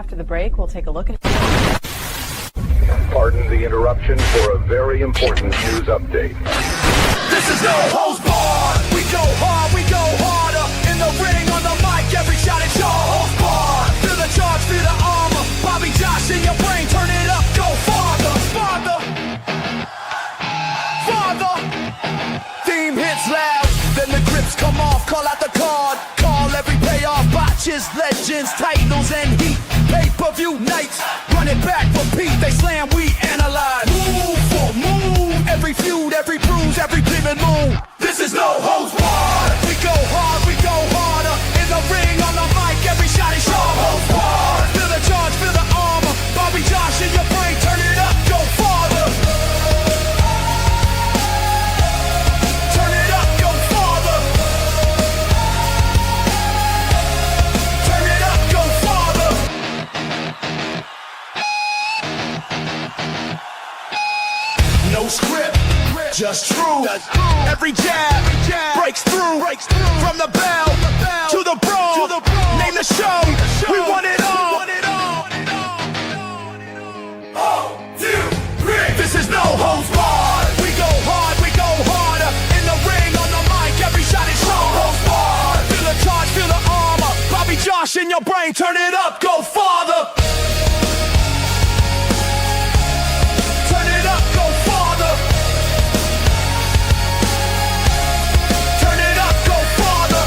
After the break, we'll take a look at... Pardon the interruption for a very important news update. This is no holds barred. We go hard, we go harder. In the ring, on the mic, every shot is your holds barred. Feel the charge, feel the armor. Bobby Josh in your brain, turn it up, go farther, farther, farther. Theme hits loud, then the grips come off. Call out the card, call every payoff. Botches, legends, titles, and heat. Pay-per-view nights, run it back, repeat. They slam, we analyze. Move for move, every feud, every bruise, every demon move. This is no holds barred. We go hard, we go harder. In the ring, on the mic, every shot is your holds barred. Feel the charge, feel the armor. Bobby Josh in your brain, turn it up, go farther. Turn it up, go farther. Turn it up, go farther. No script, just true. Every jab breaks through. From the bell to the brawl. Name the show. We want it all. This is no holds barred. We go hard, we go harder. In the ring, on the mic, every shot is no holds barred. Feel the charge, feel the armor. Bobby Josh in your brain, turn it up, go farther. Turn it up, go farther. Turn it up, go farther.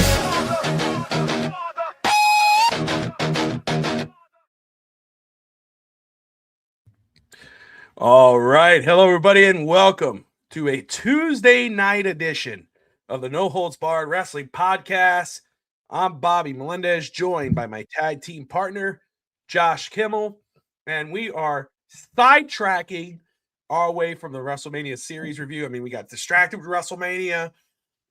All right. Hello, everybody, and welcome to a Tuesday night edition of the No Holds Barred Wrestling Podcast. I'm Bobby Melendez, joined by my tag team partner, Josh Kimmel, and we are sidetracking our way from the WrestleMania series review. I mean, we got distracted with WrestleMania.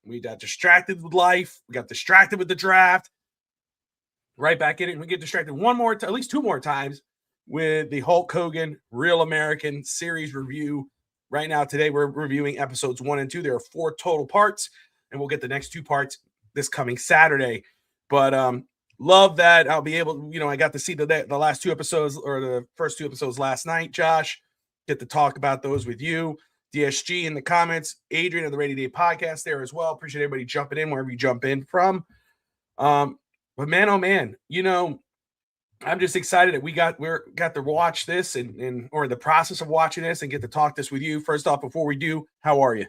We got distracted with life. We got distracted with the draft. Right back in it, and we get distracted at least two more times with the Hulk Hogan Real American series review. Right now, today, we're reviewing episodes 1 and 2. There are 4 total parts, and we'll get the next 2 parts this coming Saturday. But love that I'll be able, I got to see the last 2 episodes, or the first 2 episodes last night, Josh. Get to talk about those with you. DSG in the comments, Adrian of the Rainy Day Podcast there as well. Appreciate everybody jumping in wherever you jump in from. But man, oh man, I'm just excited that we got to watch this and or the process of watching this and get to talk this with you. First off, before we do, how are you?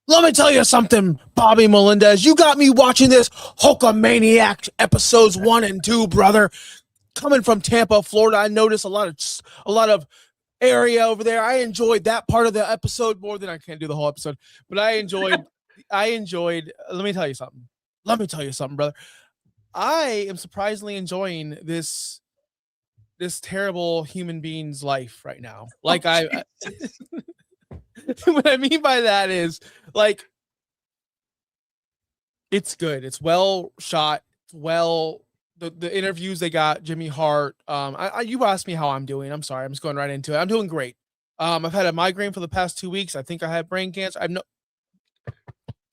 Let me tell you something, Bobby Melendez. You got me watching this Hulkamania episodes 1 and 2, brother. Coming from Tampa, Florida, I noticed a lot of area over there. I enjoyed that part of the episode more than I can do the whole episode, but I enjoyed. Let me tell you something, brother. I am surprisingly enjoying this terrible human being's life right now. Like what I mean by that is, like, it's good. It's well shot. The interviews they got, Jimmy Hart. You asked me how I'm doing. I'm sorry. I'm just going right into it. I'm doing great. I've had a migraine for the past 2 weeks. I think I had brain cancer.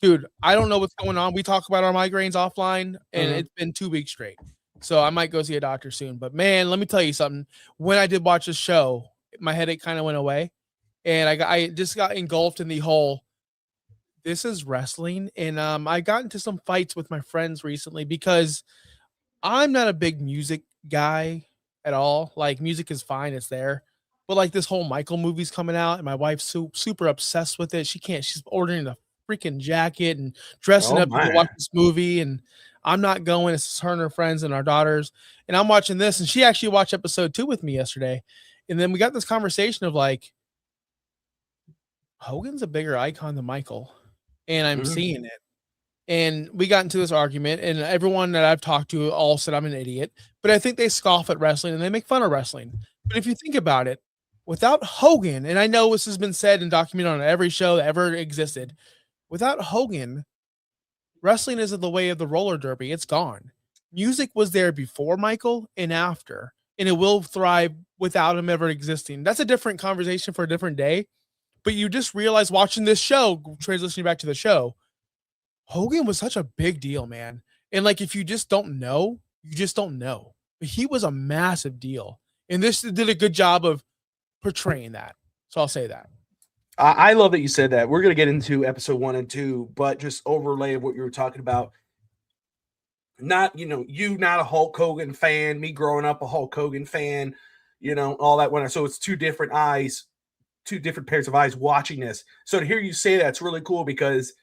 Dude, I don't know what's going on. We talk about our migraines offline, and it's been 2 weeks straight. So I might go see a doctor soon. But man, let me tell you something. When I did watch this show, my headache kind of went away, and I just got engulfed in the whole, this is wrestling. And I got into some fights with my friends recently because I'm not a big music guy at all. Like, music is fine, it's there. But like, this whole Michael movie's coming out, and my wife's super obsessed with it. She's ordering the freaking jacket and dressing up to watch this movie, and I'm not going. It's her and her friends and our daughters, and I'm watching this, and she actually watched episode 2 with me yesterday. And then we got this conversation of like, Hogan's a bigger icon than Michael, and I'm seeing it. And we got into this argument, and everyone that I've talked to all said I'm an idiot, but I think they scoff at wrestling and they make fun of wrestling. But if you think about it, without Hogan, and I know this has been said and documented on every show that ever existed, without Hogan, wrestling isn't the way of the roller derby. It's gone. Music was there before Michael and after, and it will thrive without him ever existing. That's a different conversation for a different day. But you just realize watching this show, transitioning back to the show, Hogan was such a big deal, man. And like, if you just don't know, you just don't know. but he was a massive deal. And this did a good job of portraying that. So I'll say that. I love that you said that. We're going to get into episode 1 and 2, but just overlay of what you were talking about. Not, you not a Hulk Hogan fan, me growing up a Hulk Hogan fan, all that. So it's two different eyes, two different pairs of eyes watching this. So to hear you say that's really cool because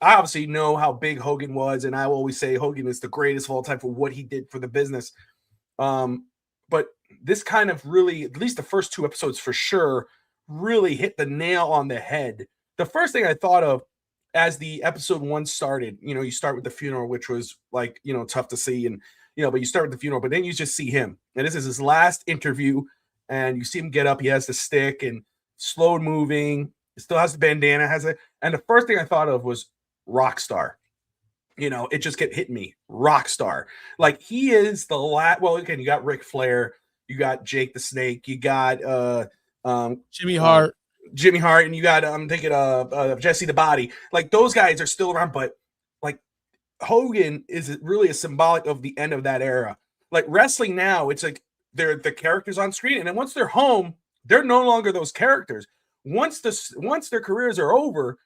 I obviously know how big Hogan was, and I will always say Hogan is the greatest of all time for what he did for the business. But this kind of really, at least the first 2 episodes for sure, really hit the nail on the head. The first thing I thought of as the episode 1 started, you start with the funeral, which was like, tough to see. And, but you start with the funeral, but then you just see him. And this is his last interview. And you see him get up. He has the stick and slow moving. He still has the bandana, and the first thing I thought of was rock star. It just kept hitting me. Rock star. Like he is the well, again, you got Ric Flair, you got Jake the Snake, you got Jimmy Hart, and you got I'm thinking of Jesse the Body. Like those guys are still around, but like Hogan is really a symbolic of the end of that era. Like wrestling now, it's like they're the characters on screen, and then once they're home, they're no longer those characters. Once their careers are over,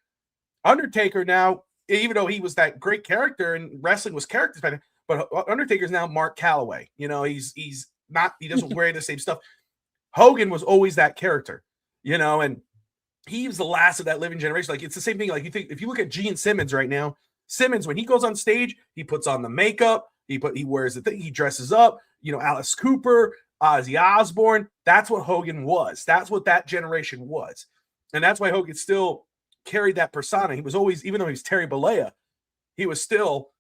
Undertaker now, even though he was that great character and wrestling was characters, but Undertaker's now Mark Calloway. He's not, he doesn't wear the same stuff. Hogan was always that character, and he was the last of that living generation. Like it's the same thing. Like if you look at Gene Simmons right now, Simmons, when he goes on stage, he puts on the makeup, he wears the thing, he dresses up, Alice Cooper, Ozzy Osbourne. That's what Hogan was. That's what that generation was. And that's why Hogan still carried that persona. He was always, even though he was Terry Bollea, he was still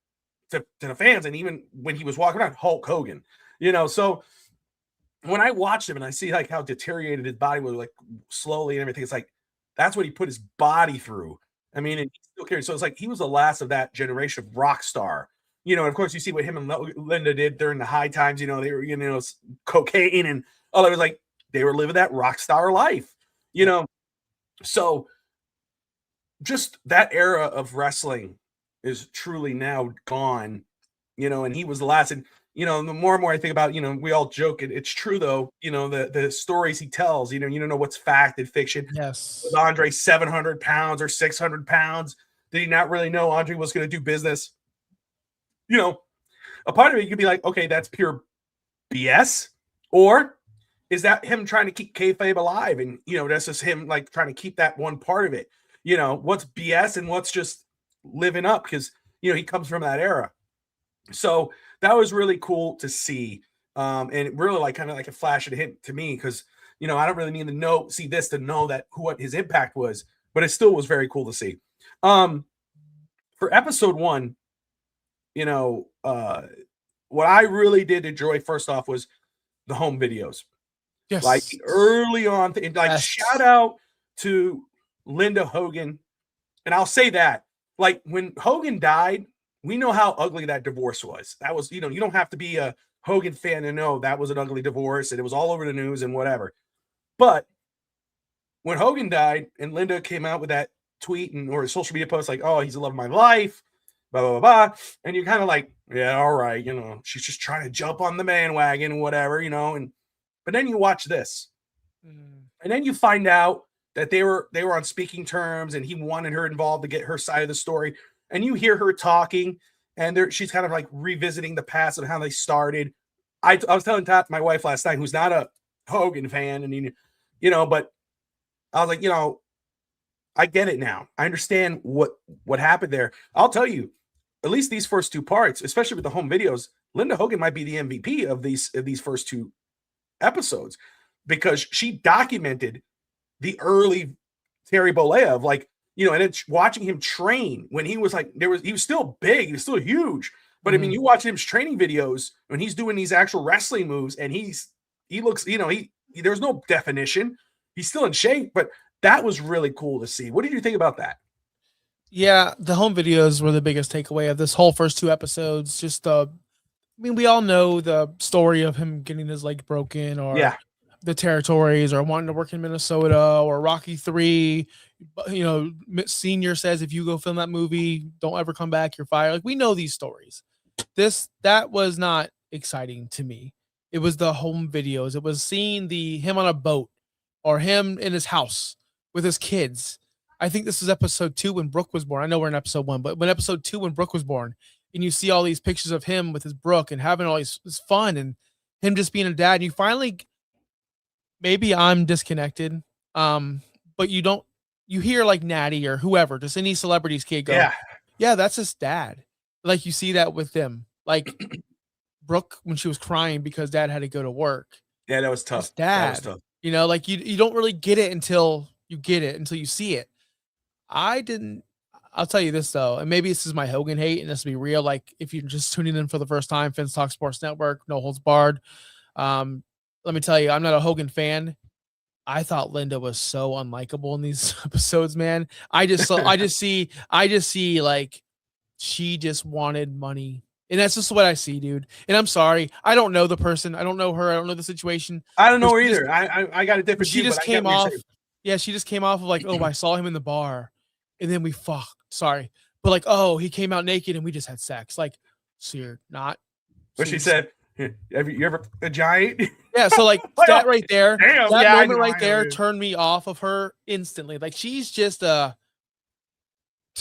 to the fans. And even when he was walking around, Hulk Hogan, so when I watched him and I see like how deteriorated his body was, like slowly and everything, it's like, that's what he put his body through. I mean, and he still carried. So it's like, he was the last of that generation of rock star, and of course you see what him and Linda did during the high times, they were, cocaine and all. It was like, they were living that rock star life, so just that era of wrestling is truly now gone, and he was the last. And, the more and more I think about, we all joke, it's true though, the stories he tells, you don't know what's fact and fiction. Yes. Was Andre 700 pounds or 600 pounds? Did he not really know Andre was going to do business? A part of it, you could be like, okay, that's pure BS. Or is that him trying to keep kayfabe alive? And, that's just him like trying to keep that one part of it. What's BS and what's just living up, because, he comes from that era. So that was really cool to see. And really like kind of like a flash of a hint to me, because, I don't really need to see this to know that what his impact was, but it still was very cool to see. For episode 1, what I really did enjoy first off was the home videos. Yes. Like early on, Yes. Shout out to Linda Hogan. And I'll say that, like when Hogan died, we know how ugly that divorce was. That was, you don't have to be a Hogan fan to know that was an ugly divorce and it was all over the news and whatever. But when Hogan died and Linda came out with that tweet or a social media post like, oh, he's the love of my life, blah, blah, blah, blah. And you're kind of like, yeah, all right, she's just trying to jump on the bandwagon and whatever, but then you watch this. And then you find out that they were on speaking terms and he wanted her involved to get her side of the story. And you hear her talking and she's kind of like revisiting the past of how they started. I was telling my wife last night, who's not a Hogan fan, and but I was like, I get it now. I understand what happened there. I'll tell you, at least these first 2 parts, especially with the home videos, Linda Hogan might be the MVP of these first 2 episodes, because she documented the early Terry Bollea of like, and it's watching him train when he was like, he was still big, he was still huge. But I mean, you watch his training videos when he's doing these actual wrestling moves and he looks, there's no definition. He's still in shape, but that was really cool to see. What did you think about that? Yeah, the home videos were the biggest takeaway of this whole first 2 episodes. Just we all know the story of him getting his leg broken, or the territories, or wanting to work in Minnesota, or Rocky 3. Senior says, if you go film that movie, don't ever come back, you're fired. Like, we know these stories. That was not exciting to me. It was the home videos. It was seeing him on a boat or him in his house with his kids. I think this is episode 2 when Brooke was born. I know we're in episode 1, but when episode 2 when Brooke was born, and you see all these pictures of him with his Brooke and having all this fun and him just being a dad, and you finally, maybe I'm disconnected, but you hear like Natty or whoever, just any celebrity's kid go, yeah, that's his dad. Like you see that with them. Like Brooke, when she was crying because dad had to go to work. Yeah, that was tough. Dad, that was tough. You know, like you don't really get it until you see it. I'll tell you this though, and maybe this is my Hogan hate, and this will be real. Like if you're just tuning in for the first time, Finns Talk Sports Network, No Holds Barred. Let me tell you, I'm not a Hogan fan. I thought Linda was so unlikable in these episodes, man. I just see like she just wanted money. And that's just what I see, dude. And I'm sorry. I don't know the person. I don't know her. I don't know the situation. I don't know her either. I got a different view. She just came off. Yeah, she just came off of like, oh, I saw him in the bar. And then we fucked. Sorry. But like, oh, he came out naked and we just had sex. Like, so you're not. But she said, have you ever a giant? Yeah, so like that right there, damn, that moment right there turned me off of her instantly. Like she's just to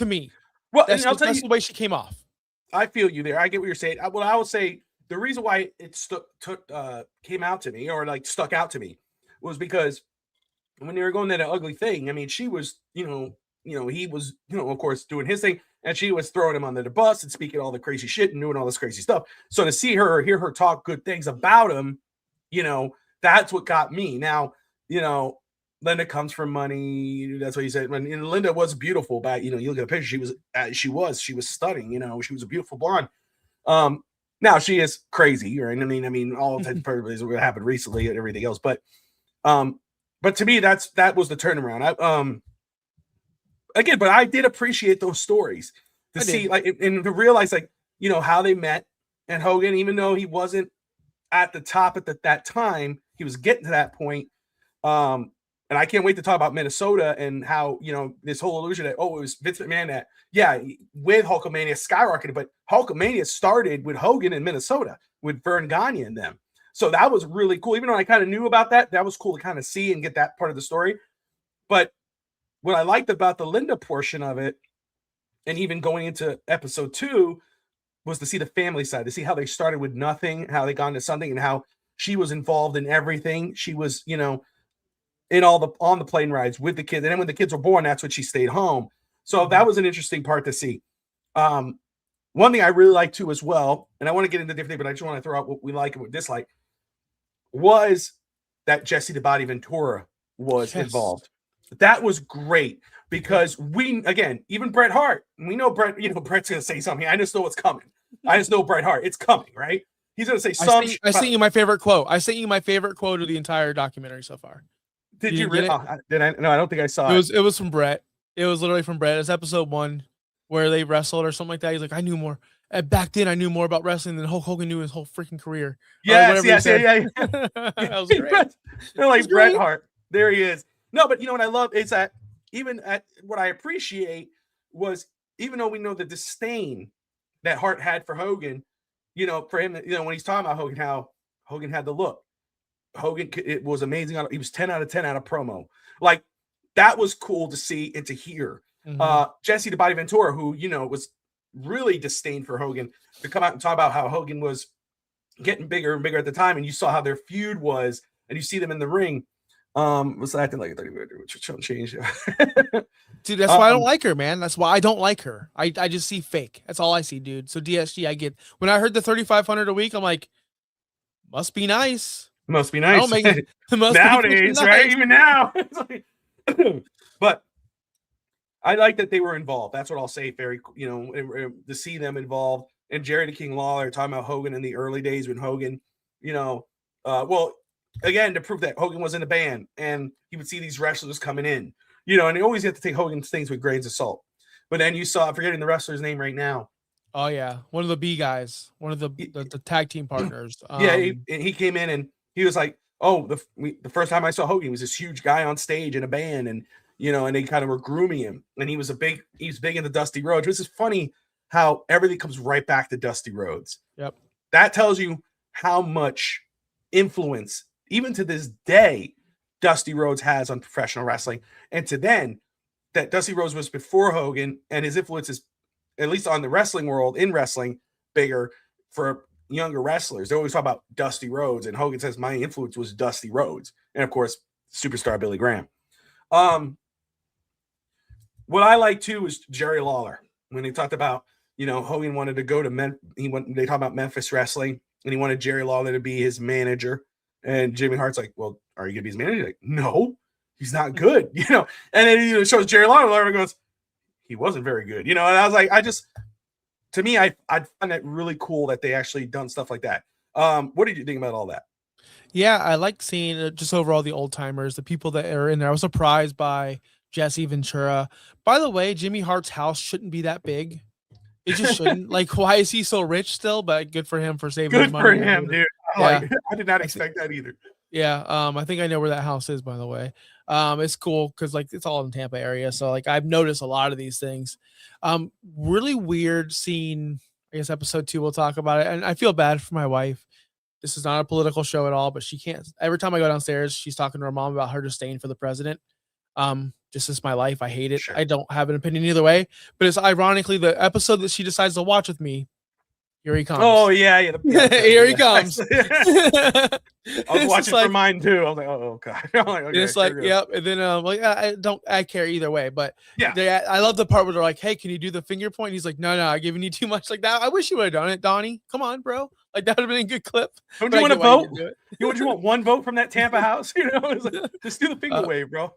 me. Well, that's the way she came off. I feel you there. I get what you're saying. What I would say, the reason why it came out to me or like stuck out to me was because when they were going to that ugly thing, I mean, she was, he was, of course, doing his thing, and she was throwing him under the bus and speaking all the crazy shit and doing all this crazy stuff. So to see her or hear her talk good things about him, that's what got me. Now, Linda comes from money. That's what you said. And Linda was beautiful, but you look at the picture, she was stunning. She was a beautiful blonde. Now she is crazy, right? I mean, all types of purposes what happened recently and everything else. But to me, that was the turnaround. Again, but I did appreciate those stories to see, like, and to realize, like, how they met. And Hogan, even though he wasn't at the top at that time, he was getting to that point. And I can't wait to talk about Minnesota and how, this whole illusion that, it was Vince McMahon that, with Hulkamania skyrocketed, but Hulkamania started with Hogan in Minnesota with Vern Gagne and them. So that was really cool. Even though I kind of knew about that, that was cool to kind of see and get that part of the story. But what I liked about the Linda portion of it, and even going into episode 2, was to see the family side, to see how they started with nothing, how they got into something, and how she was involved in everything. She was, in on the plane rides with the kids. And then when the kids were born, that's when she stayed home. So that was an interesting part to see. One thing I really like too as well, and I want to get into different things, but I just want to throw out what we like and what we dislike, was that Jesse the Body Ventura was involved. That was great because even Bret Hart, we know Bret, Bret's going to say something. I just know what's coming. I just know Bret Hart. It's coming, right? He's going to say something. I sent you my favorite quote. I sent you my favorite quote of the entire documentary so far. Did you really? Did I? No, I don't think I saw it. It was from Bret. It was literally from Bret. It's episode 1 where they wrestled or something like that. He's like, I knew more. Back then, I knew more about wrestling than Hulk Hogan knew his whole freaking career. Yeah. That was great. They're like Bret Hart. There he is. No, but what I love is that even what I appreciate was, even though we know the disdain that Hart had for Hogan, for him, when he's talking about Hogan, how Hogan had the look. Hogan, it was amazing. He was 10 out of 10 out of promo. Like, that was cool to see and to hear. Mm-hmm. Jesse the Body Ventura, who, was really disdained for Hogan, to come out and talk about how Hogan was getting bigger and bigger at the time. And you saw how their feud was, and you see them in the ring. Was acting like a 30-minute, which change. Dude, that's why I don't like her, man. That's why I don't like her. I just see fake. That's all I see, dude. So DSG, I get, when I heard the 3,500 a week, I'm like, must be nice. Must be nice. Nowadays, right? Even now. But I like that they were involved. That's what I'll say. Very, to see them involved. And Jerry the King Lawler talking about Hogan in the early days when Hogan, again, to prove that Hogan was in a band and he would see these wrestlers coming in, and they always have to take Hogan's things with grains of salt. But then you saw, I'm forgetting the wrestler's name right now. Oh yeah, one of the B guys, one of the tag team partners. He came in and he was like, the first time I saw Hogan, he was this huge guy on stage in a band, and and they kind of were grooming him, and he was big into Dusty Rhodes. Which is funny how everything comes right back to Dusty Rhodes. Yep. That tells you how much influence, even to this day, Dusty Rhodes has on professional wrestling. And to then, that Dusty Rhodes was before Hogan, and his influence is, at least on the wrestling world, in wrestling, bigger for younger wrestlers. They always talk about Dusty Rhodes, and Hogan says, my influence was Dusty Rhodes. And of course, superstar Billy Graham. What I like too is Jerry Lawler. When they talked about, Hogan wanted to go to they talk about Memphis wrestling, and he wanted Jerry Lawler to be his manager. And Jimmy Hart's like, well, are you gonna be his manager? Like, no, he's not good, And then it shows Jerry Lawler and goes, he wasn't very good, And I was like, to me, I find that really cool that they actually done stuff like that. What did you think about all that? Yeah, I like seeing just overall the old timers, the people that are in there. I was surprised by Jesse Ventura. By the way, Jimmy Hart's house shouldn't be that big. It just shouldn't. Like, why is he so rich still? But good for him for saving his money. Good for him, dude. I did not expect that either. Yeah, I think I know where that house is, by the way. It's cool because like it's all in the Tampa area. So like I've noticed a lot of these things. Really weird seeing, I guess episode 2 we'll talk about it. And I feel bad for my wife. This is not a political show at all, but she can't. Every time I go downstairs, she's talking to her mom about her just staying for the president. Just is my life. I hate it. Sure. I don't have an opinion either way. But it's ironically the episode that she decides to watch with me. Here he comes. Oh yeah. Here he comes. I was watching for mine too. I was like, oh god. I'm like, okay, it's like, yep. And then I care either way. But yeah, I love the part where they're like, hey, can you do the finger point? He's like, no, I'm giving you too much like that. I wish you would have done it, Donnie. Come on, bro. Like that would have been a good clip. Don't you want to vote? You want one vote from that Tampa house? It's like, just do the finger wave, bro.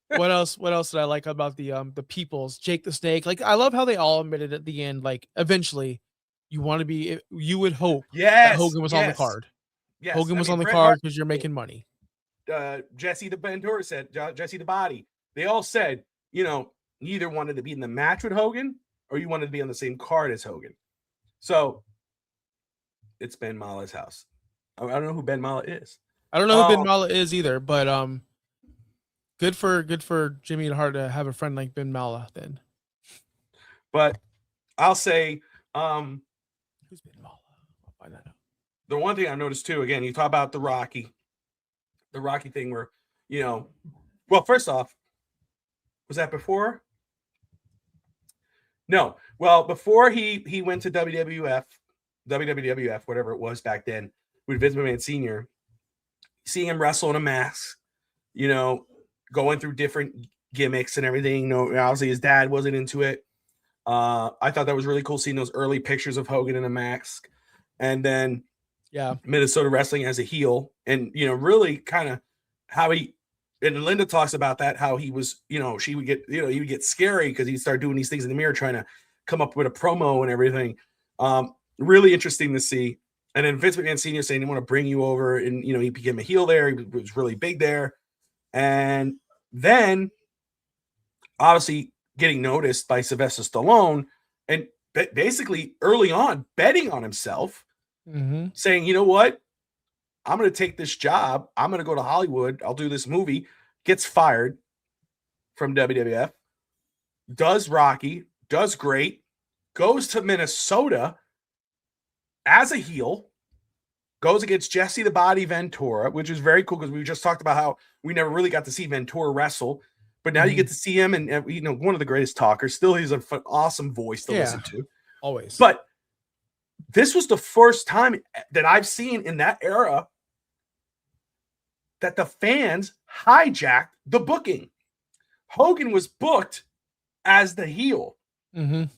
What else did I like about the peoples? Jake the Snake. Like I love how they all admitted at the end, like eventually you would hope that Hogan was on the card. Yes. Hogan was on the card because you're making money. Jesse the Ventura said, Jesse the Body. They all said, you either wanted to be in the match with Hogan or you wanted to be on the same card as Hogan. So it's Ben Mala's house. I don't know who Ben Mala is. I don't know who Ben Mala is either, but good for Jimmy Hart to have a friend like Ben Mala then. But I'll say, who's Ben Mala? I'll find that out. The one thing I noticed too, again, you talk about the Rocky thing where, well, first off, was that before? No. Well, before he went to WWF, whatever it was back then, with Vince McMahon Sr., seeing him wrestle in a mask, going through different gimmicks and everything. Obviously his dad wasn't into it. I thought that was really cool seeing those early pictures of Hogan in a mask. And then Minnesota wrestling as a heel, and really kind of how he, and Linda talks about that, how he was, she would get, he would get scary because he'd start doing these things in the mirror trying to come up with a promo and everything. Really interesting to see. And then Vince McMahon Sr. saying he want to bring you over, and he became a heel there. He was really big there. And then obviously getting noticed by Sylvester Stallone, and basically early on betting on himself, saying, you know what, I'm going to take this job. I'm going to go to Hollywood. I'll do this movie. Gets fired from WWF, does Rocky, does great, goes to Minnesota as a heel, goes against Jesse the Body Ventura, which is very cool because we just talked about how we never really got to see Ventura wrestle. But now you get to see him, and one of the greatest talkers. Still, he's an awesome voice to listen to. Always. But this was the first time that I've seen in that era that the fans hijacked the booking. Hogan was booked as the heel. The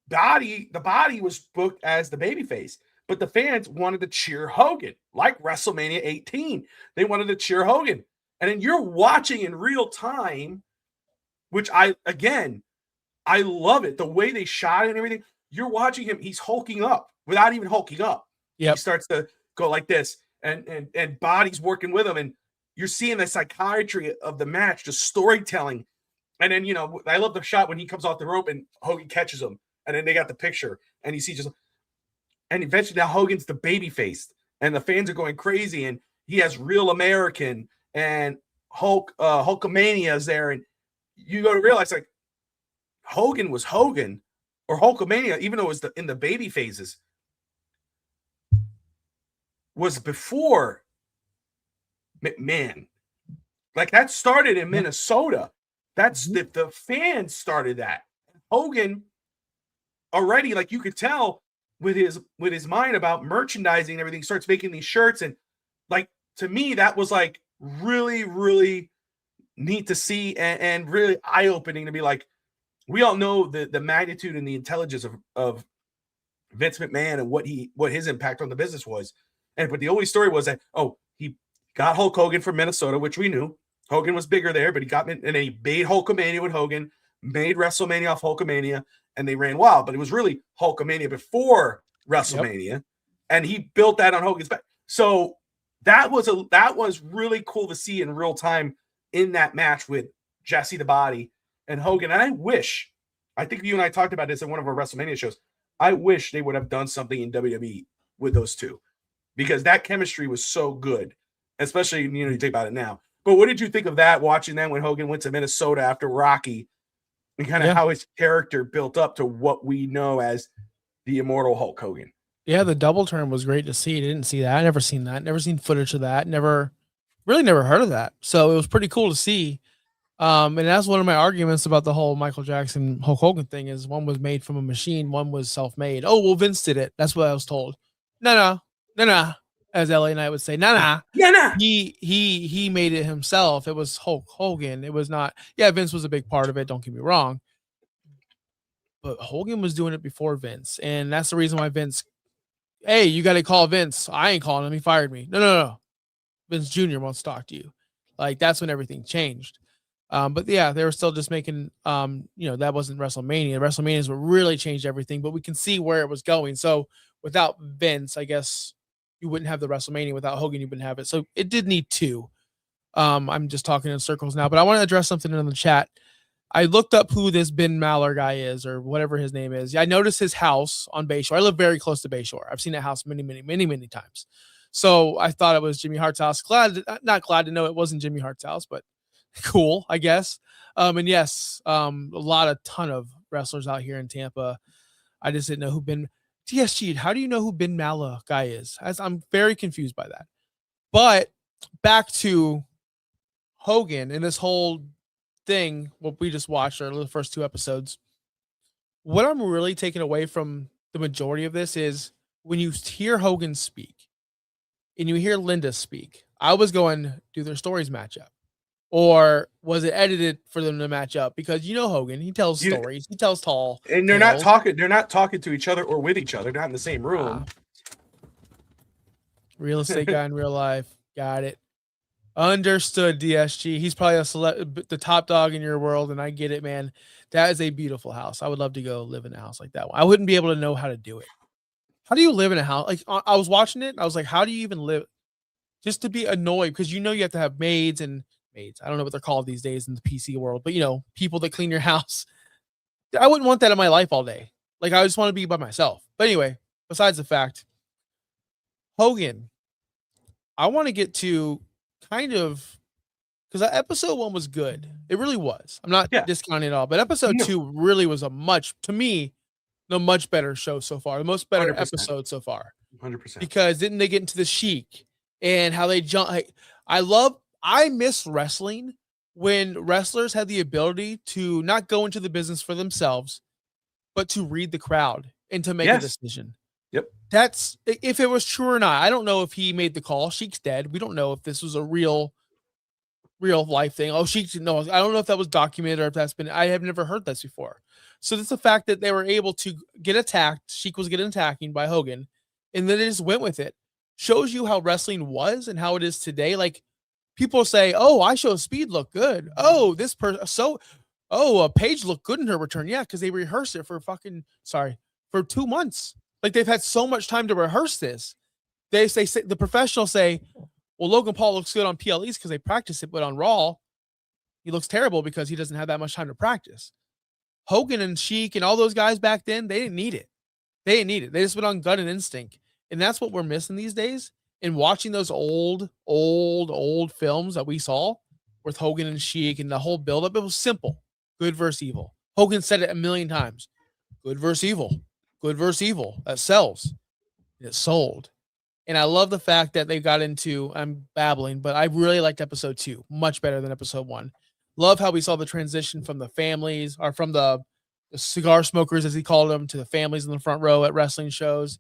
Body was booked as the babyface. But the fans wanted to cheer Hogan, like WrestleMania 18. They wanted to cheer Hogan. And then you're watching in real time, which I love it. The way they shot it and everything. You're watching him. He's hulking up without even hulking up. He starts to go like this, and Body's working with him. And you're seeing the psychiatry of the match, the storytelling. And then, I love the shot when he comes off the rope and Hogan catches him. And then they got the picture. And you see and eventually now Hogan's the babyface. And the fans are going crazy. And he has Real American. And Hulkamania is there, and you go to realize like Hogan was Hogan, or Hulkamania, even though it was in the baby phases. was before McMahon. Like that started in Minnesota. That's the fans started that. Hogan already, like you could tell with his mind about merchandising and everything, starts making these shirts. And like to me, that was like really, really neat to see and really eye-opening to be like, we all know the magnitude and the intelligence of Vince McMahon and what his impact on the business was. But the only story was that, he got Hulk Hogan from Minnesota, which we knew. Hogan was bigger there, but he got and then he made Hulkamania with Hogan, made WrestleMania off Hulkamania, and they ran wild. But it was really Hulkamania before WrestleMania, and he built that on Hogan's back. So that was really cool to see in real time in that match with Jesse the Body and Hogan. And I think you and I talked about this in one of our WrestleMania shows. I wish they would have done something in WWE with those two, because that chemistry was so good, especially, you think about it now. But what did you think of that, watching that when Hogan went to Minnesota after Rocky, and kind of how his character built up to what we know as the immortal Hulk Hogan? Yeah, the double turn was great to see. I didn't see that. I never seen that. Never seen footage of that. Never heard of that. So it was pretty cool to see. And that's one of my arguments about the whole Michael Jackson Hulk Hogan thing, is one was made from a machine, one was self-made. Oh, well, Vince did it. That's what I was told. No. As LA Knight would say, nah. He made it himself. It was Hulk Hogan. It was not. Yeah, Vince was a big part of it. Don't get me wrong. But Hogan was doing it before Vince, and that's the reason why Vince. Hey, you got to call Vince. I ain't calling him. He fired me. No. Vince Jr. wants to talk to you. Like, that's when everything changed. But yeah, they were still just making, that wasn't WrestleMania. WrestleMania is what really changed everything, but we can see where it was going. So without Vince, I guess you wouldn't have the WrestleMania. Without Hogan, you wouldn't have it. So it did need two. I'm just talking in circles now, but I want to address something in the chat. I looked up who this Ben Maller guy is, or whatever his name is. I noticed his house on Bayshore. I live very close to Bayshore. I've seen that house many times. So I thought it was Jimmy Hart's house. Not glad to know it wasn't Jimmy Hart's house, but cool, I guess. And yes, a ton of wrestlers out here in Tampa. I just didn't know who TSG. How do you know who Ben Maller guy is? I'm very confused by that. But back to Hogan and this whole thing, what we just watched, or the first two episodes. What I'm really taking away from the majority of this is when you hear Hogan speak and you hear Linda speak, I was going, do their stories match up? Or was it edited for them to match up? Because Hogan, he tells stories, he tells tall, and they're not talking to each other or with each other. They're not in the same room. Real estate guy in real life. Got it. Understood, DSG. He's probably the top dog in your world, and I get it, man. That is a beautiful house. I would love to go live in a house like that one. I wouldn't be able to know how to do it. How do you live in a house? Like, I was watching it, I was like, how do you even live? Just to be annoyed, because you have to have maids. I don't know what they're called these days in the PC world, but people that clean your house. I wouldn't want that in my life all day. Like, I just want to be by myself. But anyway, besides the fact, Hogan, I want to get to kind of, because episode 1 was good. It really was. I'm not discounting it all, but episode 2 really was the much better show so far. The most better 100%. Episode so far. 100%. Because didn't they get into the Sheik and how they jump? I miss wrestling when wrestlers had the ability to not go into the business for themselves, but to read the crowd and to make a decision. Yep. That's if it was true or not. I don't know if he made the call. Sheik's dead. We don't know if this was a real life thing. Oh, Sheik, no, I don't know if that was documented or if that's been, I have never heard this before. So it's the fact that they were able to get attacked. Sheik was getting attacking by Hogan, and then they just went with it. Shows you how wrestling was and how it is today. Like, people say, oh, I show speed look good. Oh, this person, Paige looked good in her return. Yeah, because they rehearsed it for 2 months. Like, they've had so much time to rehearse this. They say the professionals say, well, Logan Paul looks good on PLEs because they practice it, but on Raw, he looks terrible because he doesn't have that much time to practice. Hogan and Sheik and all those guys back then, they didn't need it. They just went on gut and instinct. And that's what we're missing these days. And watching those old films that we saw with Hogan and Sheik and the whole buildup, it was simple. Good versus evil. Hogan said it a million times. Good versus evil. Good versus evil. That sells. And it sold. And I love the fact that they got into, I'm babbling, but I really liked episode 2 much better than episode 1. Love how we saw the transition from the families, or from the cigar smokers, as he called them, to the families in the front row at wrestling shows.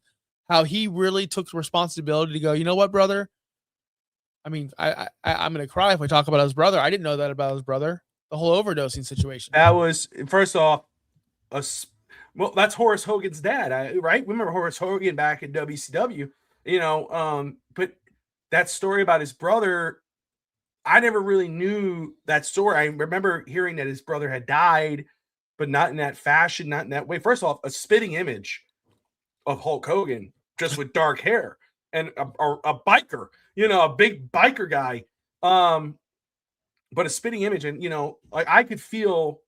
How he really took responsibility to go, you know what, brother? I mean, I'm gonna cry if I talk about his brother. I didn't know that about his brother. The whole overdosing situation. That was, first off, well, that's Horace Hogan's dad, right? Remember Horace Hogan back in WCW, but that story about his brother, I never really knew that story. I remember hearing that his brother had died, but not in that fashion, not in that way. First off, a spitting image of Hulk Hogan just with dark hair and a biker, a big biker guy. But a spitting image, and like I could feel,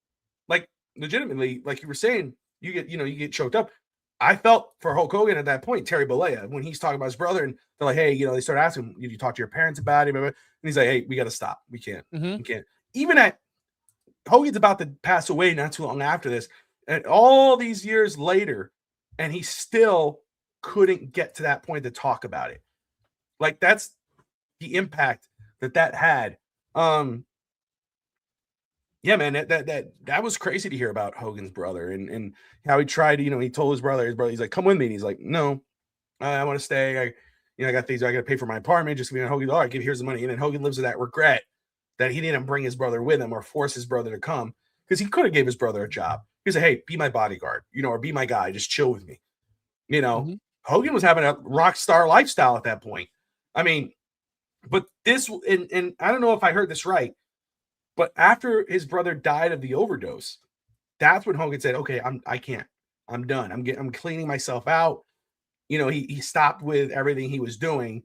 like, legitimately, like you were saying, you get choked up. I felt for Hulk Hogan at that point, Terry Bollea, when he's talking about his brother, and they're like, hey, they start asking him, did you talk to your parents about him? And he's like, hey, we got to stop. We can't. We can't. Even at Hogan's about to pass away not too long after this, and all these years later, and he still couldn't get to that point to talk about it. Like, that's the impact that had. Yeah, man, that was crazy to hear about Hogan's brother, and how he tried to, he told his brother, he's like, come with me. And he's like, no, I want to stay. I got things, I got to pay for my apartment. Just give me. Hogan's, all right, here's the money. And then Hogan lives with that regret that he didn't bring his brother with him or force his brother to come, because he could have gave his brother a job. He said, hey, be my bodyguard, or be my guy. Just chill with me. Hogan was having a rock star lifestyle at that point. I mean, but this, and I don't know if I heard this right, but after his brother died of the overdose, that's when Hogan said, okay, I can't. I'm done. I'm cleaning myself out. He stopped with everything he was doing,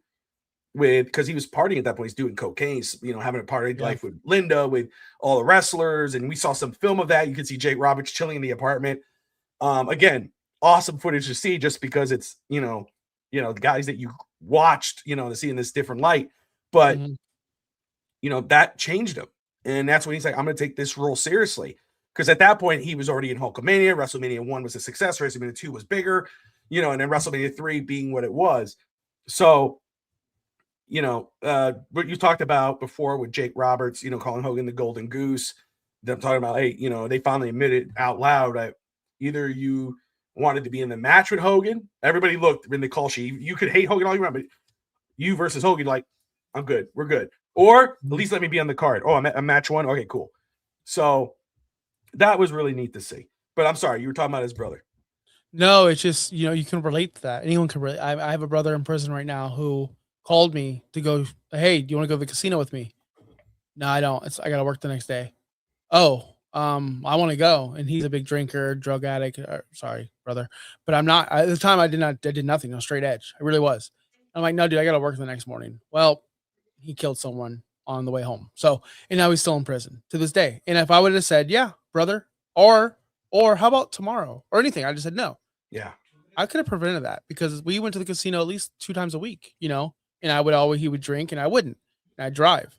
because he was partying at that point. He's doing cocaine, having a party life with Linda, with all the wrestlers. And we saw some film of that. You can see Jake Roberts chilling in the apartment. Again, awesome footage to see, just because it's, the guys that you watched, to see in this different light. But, that changed him. And that's when he's like, I'm going to take this role seriously. Because at that point, he was already in Hulkamania. WrestleMania 1 was a success. WrestleMania 2 was bigger, and then WrestleMania 3 being what it was. So, what you talked about before with Jake Roberts, calling Hogan the Golden Goose. Them talking about, hey, they finally admitted out loud that either you wanted to be in the match with Hogan. Everybody looked in the call sheet. You could hate Hogan all you want, but you versus Hogan, like, I'm good. We're good. Or at least let me be on the card. Oh, I'm at match 1. Okay, cool. So that was really neat to see. But I'm sorry, you were talking about his brother. No, it's just, you can relate to that. Anyone can relate. I have a brother in prison right now who called me to go, hey, do you want to go to the casino with me? No, I don't. I got to work the next day. Oh, I want to go. And he's a big drinker, drug addict. Sorry, brother. But I'm not. At the time, I did nothing. No, straight edge. I really was. I'm like, no, dude, I got to work the next morning. Well, he killed someone on the way home. So, and now he's still in prison to this day. And if I would have said, yeah, brother, or how about tomorrow or anything, I just said no. Yeah. I could have prevented that, because we went to the casino at least 2 times a week, and he would drink and I wouldn't, and I'd drive,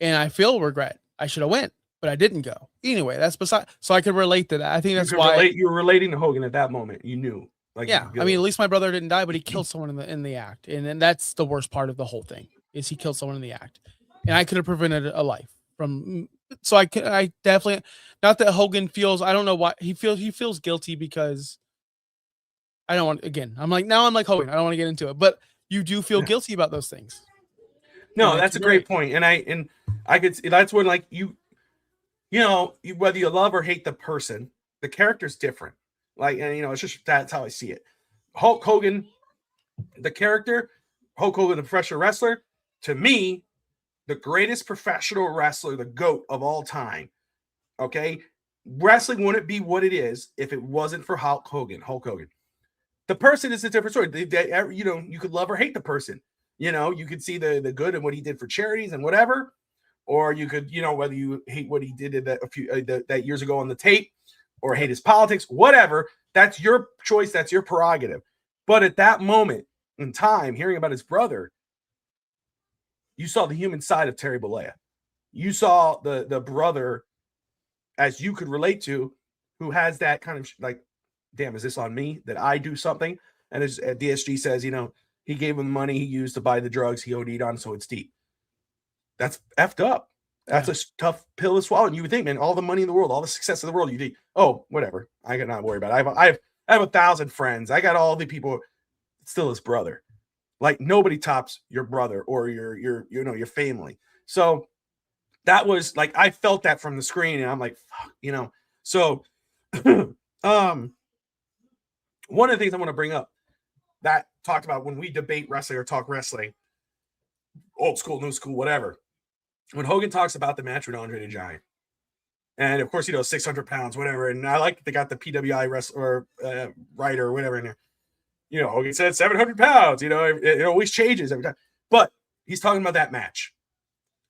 and I feel regret. I should have went, but I didn't go. Anyway, that's beside, so I could relate to that. I think that's why you were relating to Hogan at that moment. You knew. Like, yeah. I mean, at least my brother didn't die, but he killed someone in the act. And then that's the worst part of the whole thing, is he killed someone in the act. And I could have prevented a life from, so I definitely, not that Hogan feels, I don't know why he feels guilty, because I don't want, again, I'm like Hogan, I don't want to get into it, but you do feel guilty about those things. No, that's a great point. And I could see, that's when, like, whether you love or hate the person, the character's different. Like, and it's just, that's how I see it. Hulk Hogan, the character, Hulk Hogan, the professional wrestler, to me, the greatest professional wrestler, the GOAT of all time. Okay. Wrestling wouldn't be what it is if it wasn't for Hulk Hogan. The person is a different story. You could love or hate the person. You could see the good and what he did for charities and whatever, or you could, whether you hate what he did that years ago on the tape, or hate his politics, whatever. That's your choice. That's your prerogative. But at that moment in time, hearing about his brother, you saw the human side of Terry Bollea. You saw the brother, as you could relate to, who has that kind of like, damn, is this on me that I do something? And as DSG says, he gave him the money he used to buy the drugs he OD'd on, so it's deep. That's effed up. That's a tough pill to swallow. And you would think, man, all the money in the world, all the success in the world, you think, oh, whatever. I got not worry about it. I have 1,000 friends. I got all the people. It's still his brother. Like nobody tops your brother or your family. So that was like I felt that from the screen, and I'm like, fuck, So one of the things I want to bring up that talked about when we debate wrestling or talk wrestling, old school, new school, whatever. When Hogan talks about the match with Andre the Giant, and of course, 600 pounds, whatever. And I like they got the PWI wrestler writer or whatever in there. Hogan said 700 pounds. It always changes every time. But he's talking about that match.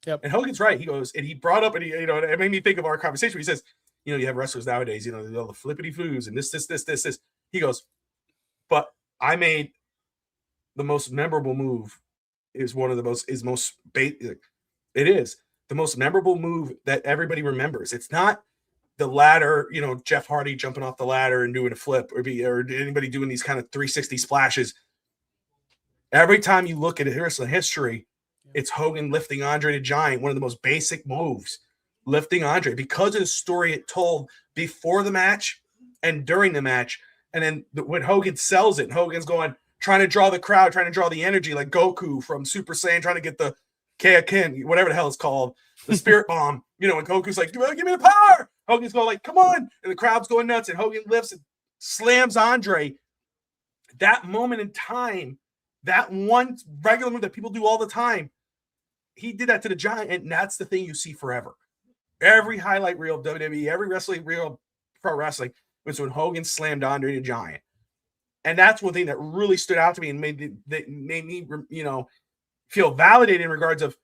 Yep. And Hogan's right. He goes, and he brought up, and it made me think of our conversation. He says, you have wrestlers nowadays, all the flippity floos and this. He goes, but I made the most memorable move is it is the most memorable move that everybody remembers. It's not the ladder, Jeff Hardy jumping off the ladder and doing a flip or anybody doing these kind of 360 splashes. Every time you look at wrestling history, it's Hogan lifting Andre the Giant, one of the most basic moves, lifting Andre because of the story it told before the match and during the match. And then when Hogan sells it, Hogan's trying to draw the crowd, trying to draw the energy like Goku from Super Saiyan, trying to get the Kaioken, whatever the hell it's called, the Spirit Bomb. And Goku's like, give me the power. Hogan's going like, come on. And the crowd's going nuts. And Hogan lifts and slams Andre. That moment in time, that one regular move that people do all the time, he did that to the Giant. And that's the thing you see forever. Every highlight reel of WWE, every wrestling reel, pro wrestling, was when Hogan slammed Andre the Giant. And that's one thing that really stood out to me and made me, feel validated in regards of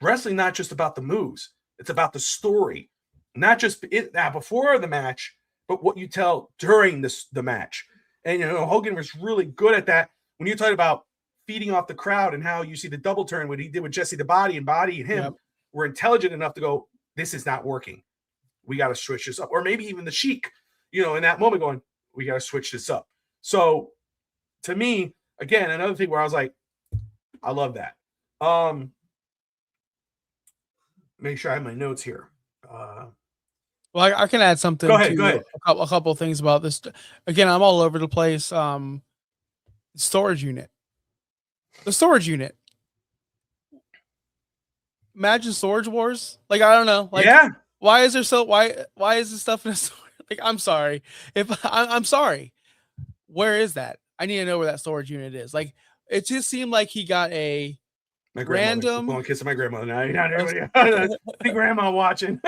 wrestling, not just about the moves. It's about the story, not just before the match, but what you tell during the match. And, Hogan was really good at that. When you talk about feeding off the crowd and how you see the double turn, what he did with Jesse the Body and him were intelligent enough to go, this is not working. We got to switch this up. Or maybe even the Sheik, in that moment going, we got to switch this up. So to me, again, another thing where I was like, I love that. Make sure I have my notes here. Well, I can add something. Go ahead. A couple of things about this. Again, I'm all over the place. Storage unit. The storage unit. Imagine Storage Wars. Like, I don't know. Like, yeah. Why is there why is this stuff in a store? Like, I'm sorry. I'm sorry. Where is that? I need to know where that storage unit is. Like, it just seemed like he got a random. I'm kissing my grandmother now. The grandma watching.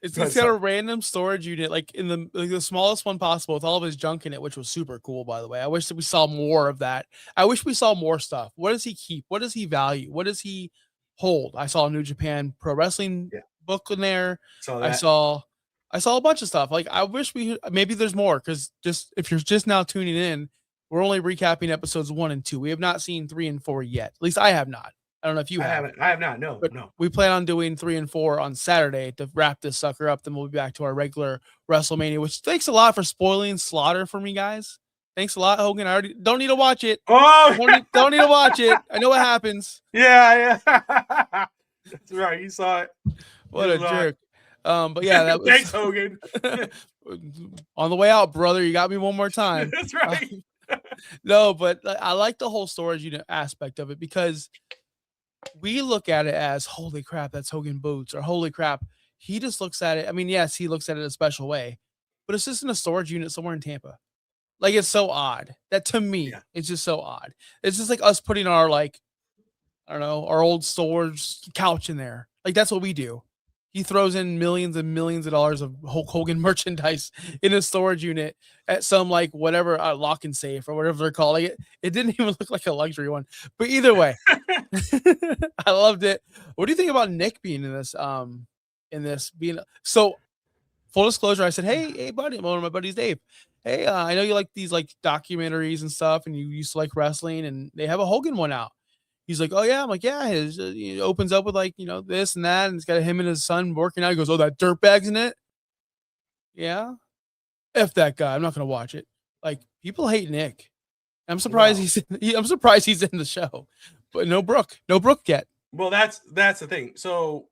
He's got a random storage unit, like in the smallest one possible, with all of his junk in it, which was super cool, by the way. I wish that we saw more of that. I wish we saw more stuff. What does he keep? What does he value? What does he hold? I saw a New Japan Pro Wrestling book in there. I saw a bunch of stuff. Like, I wish maybe there's more, because if you're just now tuning in, we're only recapping episodes 1 and 2. We have not seen 3 and 4 yet. At least I have not. I don't know if you have. I have not. No. We plan on doing 3 and 4 on Saturday to wrap this sucker up. Then we'll be back to our regular WrestleMania, which thanks a lot for spoiling Slaughter for me, guys. Thanks a lot, Hogan. I already don't need to watch it. Oh, don't need to watch it. I know what happens. Yeah. That's right. You saw it. What a jerk. But yeah, that was thanks, Hogan. On the way out, brother. You got me one more time. That's right. No, but I like the whole storage unit aspect of it, because we look at it as, holy crap, that's Hogan boots, or holy crap. He just looks at it. I mean, yes, he looks at it a special way, but it's just in a storage unit somewhere in Tampa. Like, it's so odd that, to me, it's just so odd. It's just like us putting our, like, I don't know, our old storage couch in there. Like, that's what we do. He throws in millions and millions of dollars of Hulk Hogan merchandise in a storage unit at some, like, whatever, lock and safe or whatever they're calling it. It didn't even look like a luxury one. But either way, I loved it. What do you think about Nick being in this? So, full disclosure, I said, hey, buddy, one of my buddies, Dave. Hey, I know you like these, like, documentaries and stuff, and you used to like wrestling, and they have a Hogan one out. He's like, oh, yeah. I'm like, yeah. It opens up with, like, this and that. And it's got him and his son working out. He goes, oh, that dirtbag's in it? Yeah. F that guy. I'm not going to watch it. Like, people hate Nick. I'm surprised Wow. I'm surprised he's in the show, but no Brooke yet. Well, that's the thing. So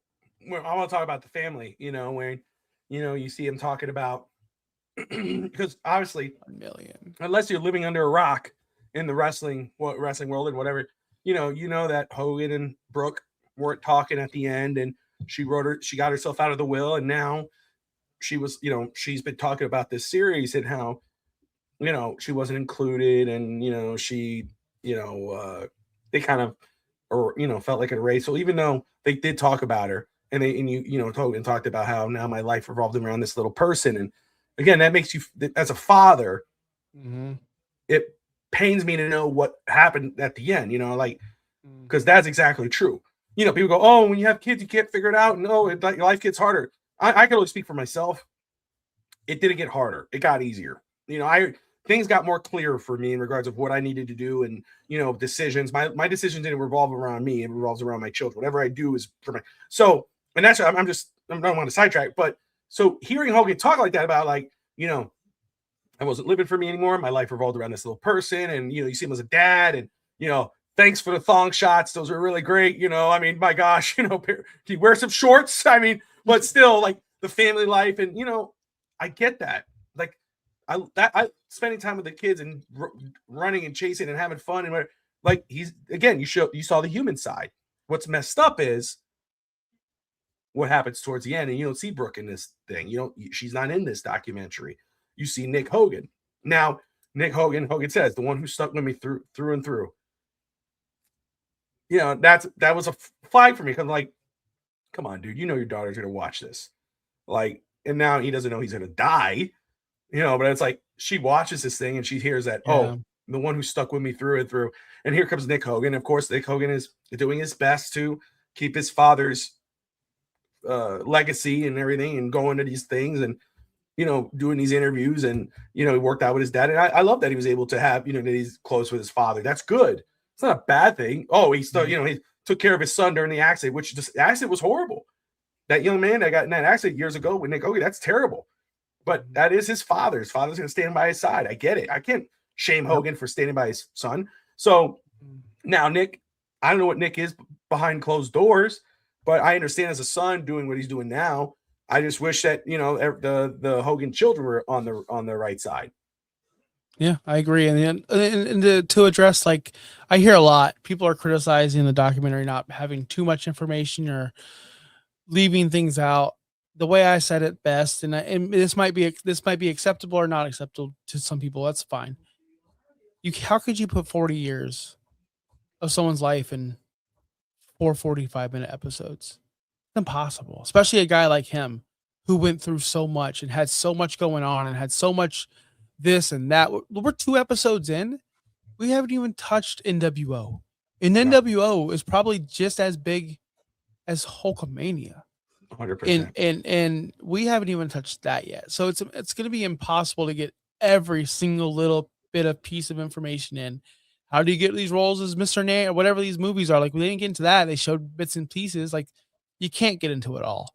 I want to talk about the family. When you see him talking about because obviously, 1 million. unless you're living under a rock in the wrestling world and whatever, that Hogan and Brooke weren't talking at the end, and she got herself out of the will, and now she's been talking about this series and how she wasn't included, and she they kind of or felt like a race. So even though they did talk about her, and Hogan talked about how now my life revolved around this little person, and again, that makes you, as a father, it pains me to know what happened at the end, like, because that's exactly true. People go, oh, when you have kids, you can't figure it out. No, like life gets harder. I can only speak for myself. It didn't get harder. It got easier. Things got more clear for me in regards of what I needed to do, and decisions. My decisions didn't revolve around me. It revolves around my children. Whatever I do is for my. So, and that's I don't want to sidetrack, but so hearing Hogan talk like that about I wasn't living for me anymore. My life revolved around this little person, and you see him as a dad, and thanks for the thong shots. Those are really great. I mean, my gosh, he wears some shorts. I mean, but still, like the family life, and I get that. Like, I spending time with the kids and running and chasing and having fun and whatever. Like you saw the human side. What's messed up is what happens towards the end, and you don't see Brooke in this thing. She's not in this documentary. You see Nick Hogan. Now, Hogan says, the one who stuck with me through and through. That was a flag for me, because like, come on, dude, your daughter's gonna watch this. Like, and now he doesn't know he's gonna die, but it's like she watches this thing and she hears that, oh, the one who stuck with me through and through. And here comes Nick Hogan. Of course, Nick Hogan is doing his best to keep his father's legacy and everything, and going to these things, and doing these interviews, and he worked out with his dad. And I love that he was able to have, that he's close with his father. That's good. It's not a bad thing. Oh, he took care of his son during the accident, which the accident was horrible. That young man that got in that accident years ago with Nick Hogan, that's terrible. But that is his father. His father's going to stand by his side. I get it. I can't shame Hogan for standing by his son. So now Nick, I don't know what Nick is behind closed doors, but I understand as a son doing what he's doing now. I just wish that the Hogan children were on the right side. Yeah, I agree. And to address, like, I hear a lot, people are criticizing the documentary not having too much information or leaving things out. The way I said it best, and this might be acceptable or not acceptable to some people. That's fine. How could you put 40 years of someone's life in 4 45-minute episodes? It's impossible, especially a guy like him who went through so much and had so much going on and had so much this and that. We're 2 episodes in. We haven't even touched NWO. And NWO is probably just as big as Hulkamania. 100%. And we haven't even touched that yet. So it's going to be impossible to get every single little bit of piece of information in. How do you get these roles as Mr. Nair or whatever these movies are? Like, we didn't get into that. They showed bits and pieces. Like, you can't get into it all.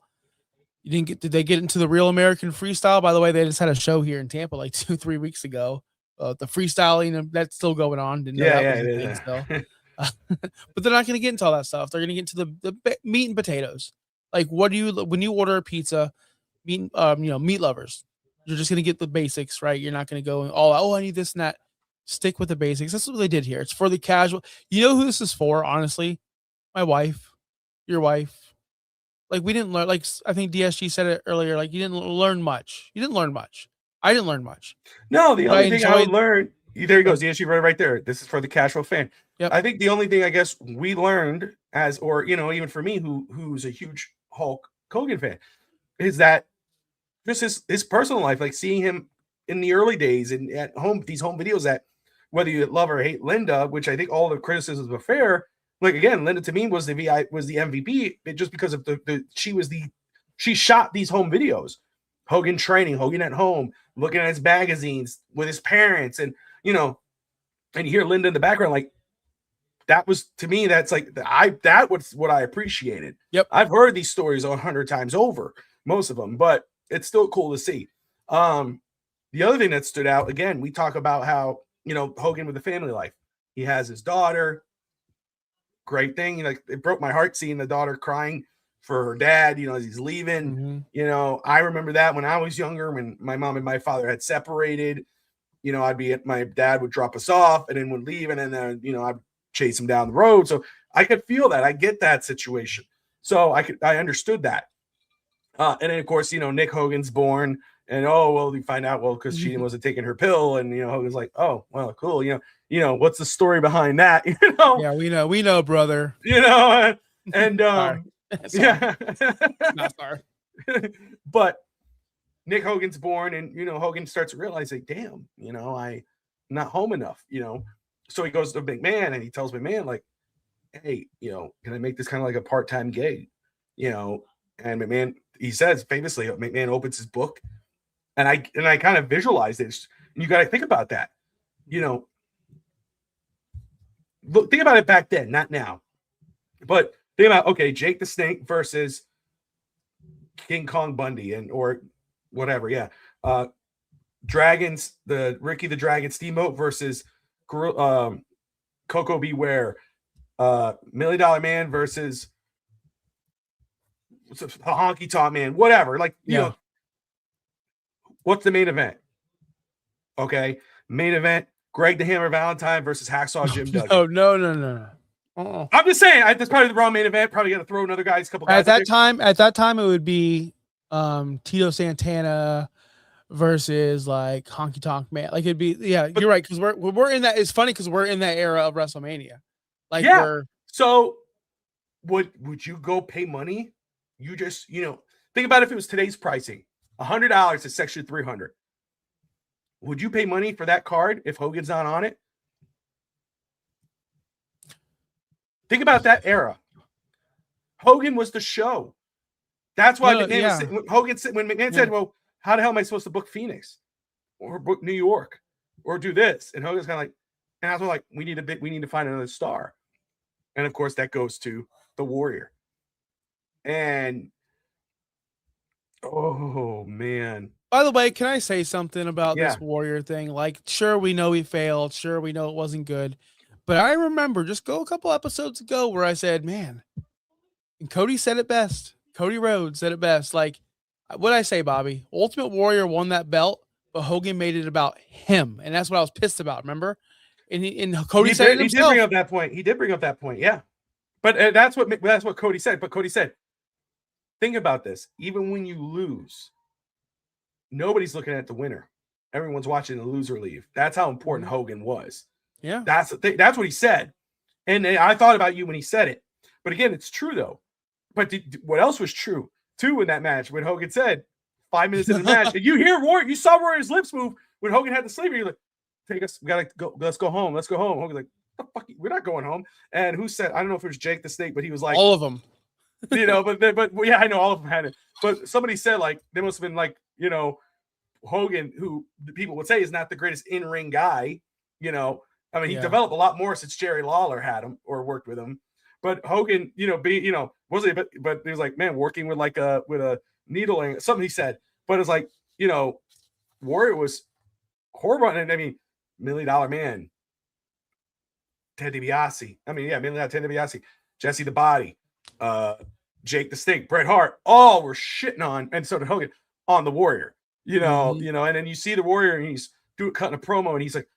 Did they get into the Real American Freestyle? By the way, they just had a show here in Tampa like 2-3 weeks ago. The freestyling, that's still going on. Didn't know that was a thing still. But they're not going to get into all that stuff. They're going to get into the meat and potatoes. Like, when you order a pizza, meat lovers, you're just going to get the basics, right? You're not going to go all, I need this and that. Stick with the basics. That's what they did here. It's for the casual. You know who this is for, honestly? My wife, your wife. Like, we didn't learn, like, I think DSG said it earlier, like, you didn't learn much. I didn't learn much. No, the only thing I learned, there he goes, DSG right there. This is for the casual fan. Yep. I think the only thing I guess we learned even for me, who's a huge Hulk Hogan fan, is that just his personal life, like seeing him in the early days and at home, these home videos that whether you love or hate Linda, which I think all the criticisms were fair. Like, again, Linda to me was the MVP, just because of she shot these home videos. Hogan training, Hogan at home, looking at his magazines with his parents, and and you hear Linda in the background. Like, that was, to me, that's like that was what I appreciated. Yep. I've heard these stories 100 times over, most of them, but it's still cool to see. The other thing that stood out, again, we talk about how Hogan with the family life. He has his daughter. Great thing. It broke my heart seeing the daughter crying for her dad, as he's leaving. I remember that when I was younger, when my mom and my father had separated, my dad would drop us off and then would leave. And then, I'd chase him down the road. So I could feel that. I get that situation. So I understood that. And then of course, Nick Hogan's born and, you find out, because she wasn't taking her pill. And, Hogan's like, oh, well, cool. What's the story behind that? Yeah, we know, brother. And yeah, not sorry. But Nick Hogan's born, and Hogan starts to realize, like, damn, I'm not home enough, So he goes to McMahon and he tells McMahon, like, hey, can I make this kind of like a part-time gig, And McMahon, he says famously, McMahon opens his book, and I kind of visualize this. And you got to think about that, Look, think about it back then, not now, but think about, okay, Jake the Snake versus King Kong Bundy or whatever. Yeah. Dragons, the Ricky the Dragon Steamboat versus Coco Beware, $1 Million Man versus Honky Tonk Man, whatever. Like, what's the main event? Okay. Main event, Greg the Hammer Valentine versus Hacksaw Jim Duggan. Oh, no. Oh. I'm just saying, that's probably the wrong main event. Probably got to throw another guys, couple guys. At that time, it would be Tito Santana versus like Honky Tonk Man. Like it'd be, you're right, because we're in that. It's funny because we're in that era of WrestleMania. Like, so would you go pay money? You just think about if it was today's pricing, $100 is section 300. Would you pay money for that card if Hogan's not on it? Think about that era. Hogan was the show. That's why Hogan said, when McMahon said, well, how the hell am I supposed to book Phoenix or book New York or do this? And Hogan's kind of like, and I was like, we need to find another star. And of course that goes to the Warrior. And oh man. By the way, can I say something about this Warrior thing? Like, sure, we know he failed. Sure, we know it wasn't good. But I remember just a couple episodes ago where I said, man, and Cody said it best. Cody Rhodes said it best. Like, what did I say, Bobby? Ultimate Warrior won that belt, but Hogan made it about him. And that's what I was pissed about, remember? And Cody said it himself. He did bring up that point. He did bring up that point, yeah. But that's what Cody said. But Cody said, think about this. Even when you lose, nobody's looking at the winner. Everyone's watching the loser leave. That's how important Hogan was. Yeah. That's the thing. That's what he said. And I thought about you when he said it. But again, it's true, though. But what else was true, too, in that match? When Hogan said, 5 minutes in the match, and you saw Warrior's lips move when Hogan had the sleever. You're like, take us, we got to go. Let's go home. Let's go home. Hogan's like, the fuck? We're not going home. And who said, I don't know if it was Jake the Snake, but he was like, all of them. But yeah, I know all of them had it. But somebody said, like, they must have been like, Hogan, who the people would say is not the greatest in-ring guy, I mean, he developed a lot more since Jerry Lawler had him or worked with him. But Hogan, wasn't it? But he was like, man, working with a needle and something he said. But it's like, Warrior was horrible. And I mean, $1 Million Man, Ted DiBiase. I mean, yeah, $1 Million Ted DiBiase, Jesse the Body, Jake the Snake, Bret Hart, all were shitting on, and so did Hogan on the Warrior. And then you see the Warrior and he's cutting a promo and he's like,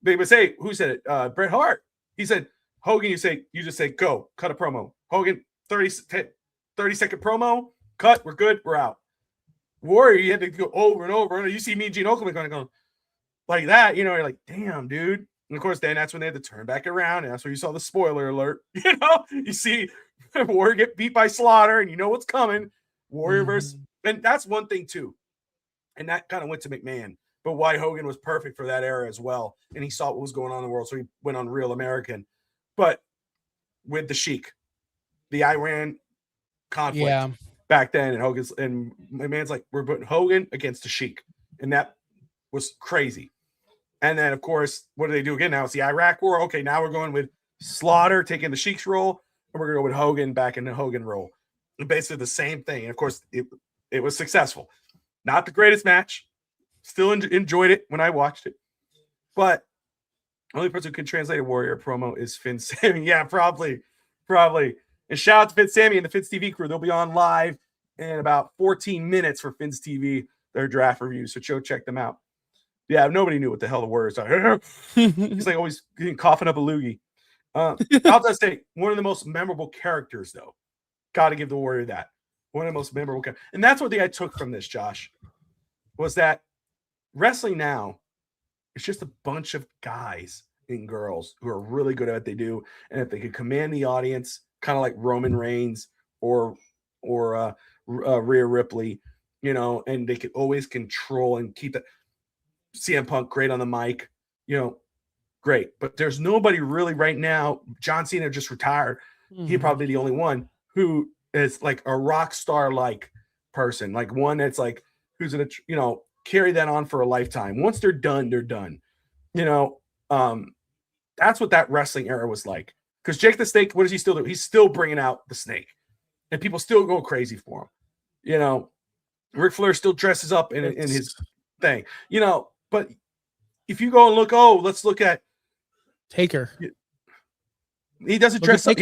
they would say, who said it? Bret Hart. He said, Hogan, you just say, go, cut a promo. Hogan, 30-second promo, cut, we're good, we're out. Warrior, you had to go over and over. And you see me and Gene Okerlund going like that, you're like, damn, dude. And of course, then that's when they had to turn back around. And that's where you saw the spoiler alert. You see Warrior get beat by Slaughter and you know what's coming. Warrior versus, and that's one thing too. And that kind of went to McMahon. But why Hogan was perfect for that era as well. And he saw what was going on in the world. So he went on Real American. But with the Sheik, the Iran conflict back then, and Hogan's and McMahon's like, we're putting Hogan against the Sheik. And that was crazy. And then, of course, what do they do again? Now it's the Iraq War. Okay, now we're going with Slaughter taking the Sheik's role, and we're going to go with Hogan back in the Hogan role. And basically the same thing. And of course, it was successful. Not the greatest match. Still enjoyed it when I watched it. But the only person who can translate a Warrior promo is Finn Sammy. Yeah, probably. And shout out to Finn Sammy and the Finn's TV crew. They'll be on live in about 14 minutes for Finn's TV, their draft review. So go check them out. Yeah, nobody knew what the hell the Warriors are. He's like always coughing up a loogie. I'll just say one of the most memorable characters, though. Got to give the Warrior that. One of the most memorable characters. And that's what I took from this, Josh, was that wrestling now is just a bunch of guys and girls who are really good at what they do. And if they could command the audience, kind of like Roman Reigns or Rhea Ripley, you know, and they could always control and keep it. CM Punk, great on the mic, you know, great. But there's nobody really right now. John Cena just retired. He'd probably be the only one who is like a rock star like person, like one that's like who's gonna, you know, carry that on for a lifetime. Once they're done, they're done. You know, that's what that wrestling era was like. Because Jake the Snake, what does he still do? He's still bringing out the snake, and people still go crazy for him. You know, Ric Flair still dresses up in his thing. You know, but if you go and look, let's look at Taker. He doesn't dress up.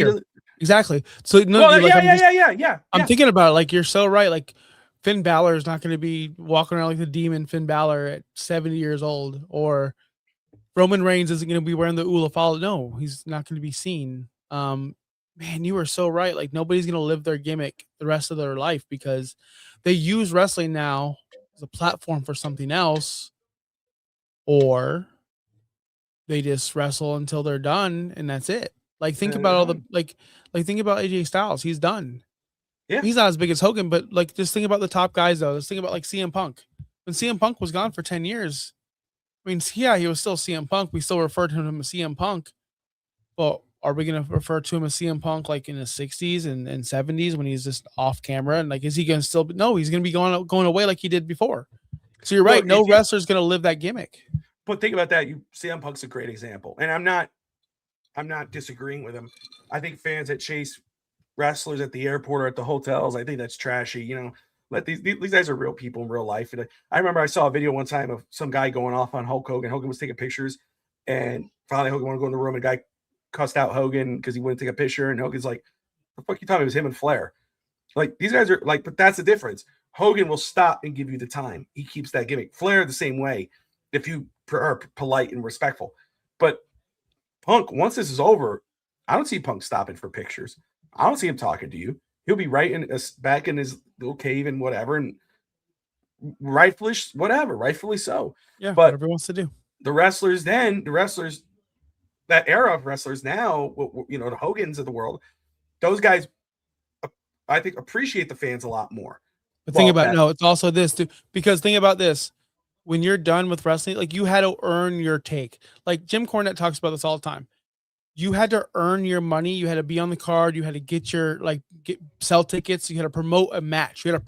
Exactly. So yeah. I'm thinking about it, like you're so right. Like Finn Balor is not going to be walking around like the demon Finn Balor at 70 years old, or Roman Reigns isn't going to be wearing the Ula Follow. No, he's not going to be seen. Man, you are so right. Like nobody's going to live their gimmick the rest of their life because they use wrestling now as a platform for something else, or they just wrestle until they're done and that's it. Like think about all the like think about AJ Styles. He's done. Yeah, he's not as big as Hogan, but like just think about the top guys though. Just think about like CM Punk. When CM Punk was gone for 10 years, I mean, yeah, he was still CM Punk. We still refer to him as CM Punk. But are we going to refer to him as CM Punk like in the 60s and 70s when he's just off camera? And like, is he going to still? No, he's going to be going away like he did before. So you're right. No wrestler's going to live that gimmick. But think about that. CM Punk's a great example, and I'm not disagreeing with him. I think fans that chase wrestlers at the airport or at the hotels, I think that's trashy. You know, let these guys are real people in real life. And I remember I saw a video one time of some guy going off on Hulk Hogan. Hogan was taking pictures, and finally Hogan wanted to go in the room, and a guy cussed out Hogan because he wouldn't take a picture, and Hogan's like, "The fuck you talking?" It was him and Flair. Like these guys are like, but that's the difference. Hogan will stop and give you the time. He keeps that gimmick. Flair the same way. If you are polite and respectful, but Punk, once this is over, I don't see Punk stopping for pictures. I don't see him talking to you. He'll be back in his little cave and whatever, and rightfully so. Yeah, but whatever he wants to do. The wrestlers, that era of wrestlers now, you know, the Hogans of the world, those guys, I think, appreciate the fans a lot more. But think about it's also this too, because think about this. When you're done with wrestling, like you had to earn your take. Like Jim Cornette talks about this all the time. You had to earn your money. You had to be on the card. You had to get sell tickets. You had to promote a match. Where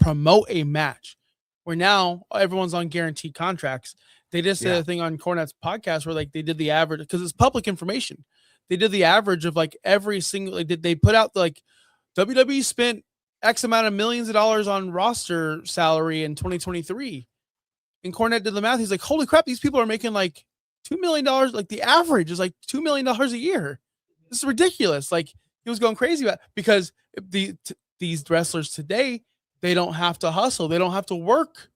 now everyone's on guaranteed contracts. They just did a thing on Cornette's podcast where like they did the average because it's public information. They did the average of like every single. Like, they put out like WWE spent X amount of millions of dollars on roster salary in 2023. And Cornette did the math. He's like, holy crap, these people are making like $2 million. Like the average is like $2 million a year. This is ridiculous. Like he was going crazy about it because these wrestlers today, they don't have to hustle. They don't have to work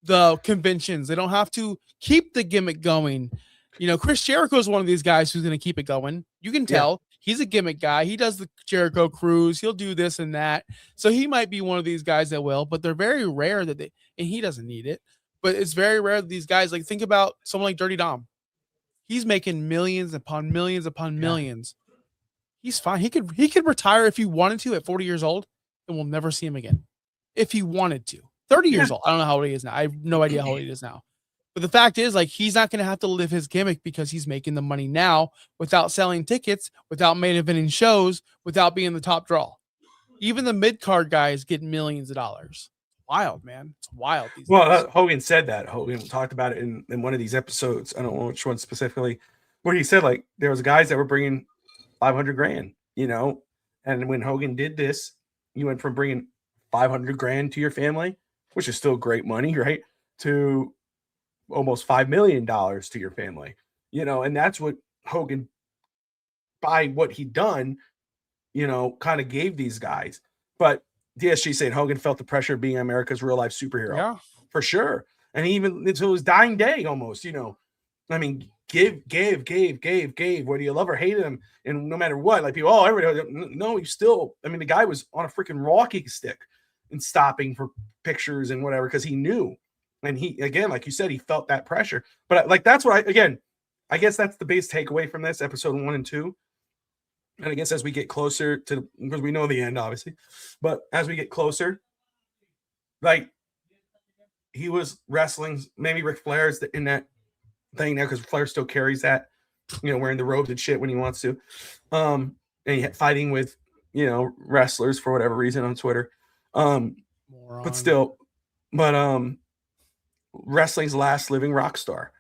the conventions. They don't have to keep the gimmick going. You know, Chris Jericho is one of these guys who's going to keep it going. You can tell he's a gimmick guy. He does the Jericho cruise. He'll do this and that. So he might be one of these guys that will, but they're very rare and he doesn't need it. But it's very rare that these guys, like think about someone like Dirty Dom. He's making millions upon millions upon millions. He's fine. He could retire if he wanted to at 40 years old, and we'll never see him again. If he wanted to. 30 years old. I don't know how old he is now. I have no idea how old he is now. But the fact is, like, he's not going to have to live his gimmick because he's making the money now without selling tickets, without main eventing shows, without being the top draw. Even the mid-card guys get millions of dollars. Wild, man. It's wild. Hogan said that. Hogan talked about it in one of these episodes. I don't know which one specifically, where he said like there was guys that were bringing $500,000, you know, and when Hogan did this, you went from bringing $500,000 to your family, which is still great money, right, to almost $5 million to your family. and that's what Hogan, by what he'd done, kind of gave these guys. But DSG saying Hogan felt the pressure of being America's real life superhero. Yeah. For sure. And even until his dying day almost, I mean, gave, whether you love or hate him, and no matter what, like people, everybody, no, he's still, I mean, the guy was on a freaking walking stick and stopping for pictures and whatever, because he knew. And he, again, like you said, he felt that pressure. But like, that's what I guess that's the biggest takeaway from this episode 1 and 2. And I guess as we get closer to, because we know the end, obviously, but as we get closer, like, he was wrestling, maybe Ric Flair's in that thing now, because Flair still carries that, wearing the robes and shit when he wants to. And he fighting with, wrestlers for whatever reason on Twitter. But still, wrestling's last living rock star.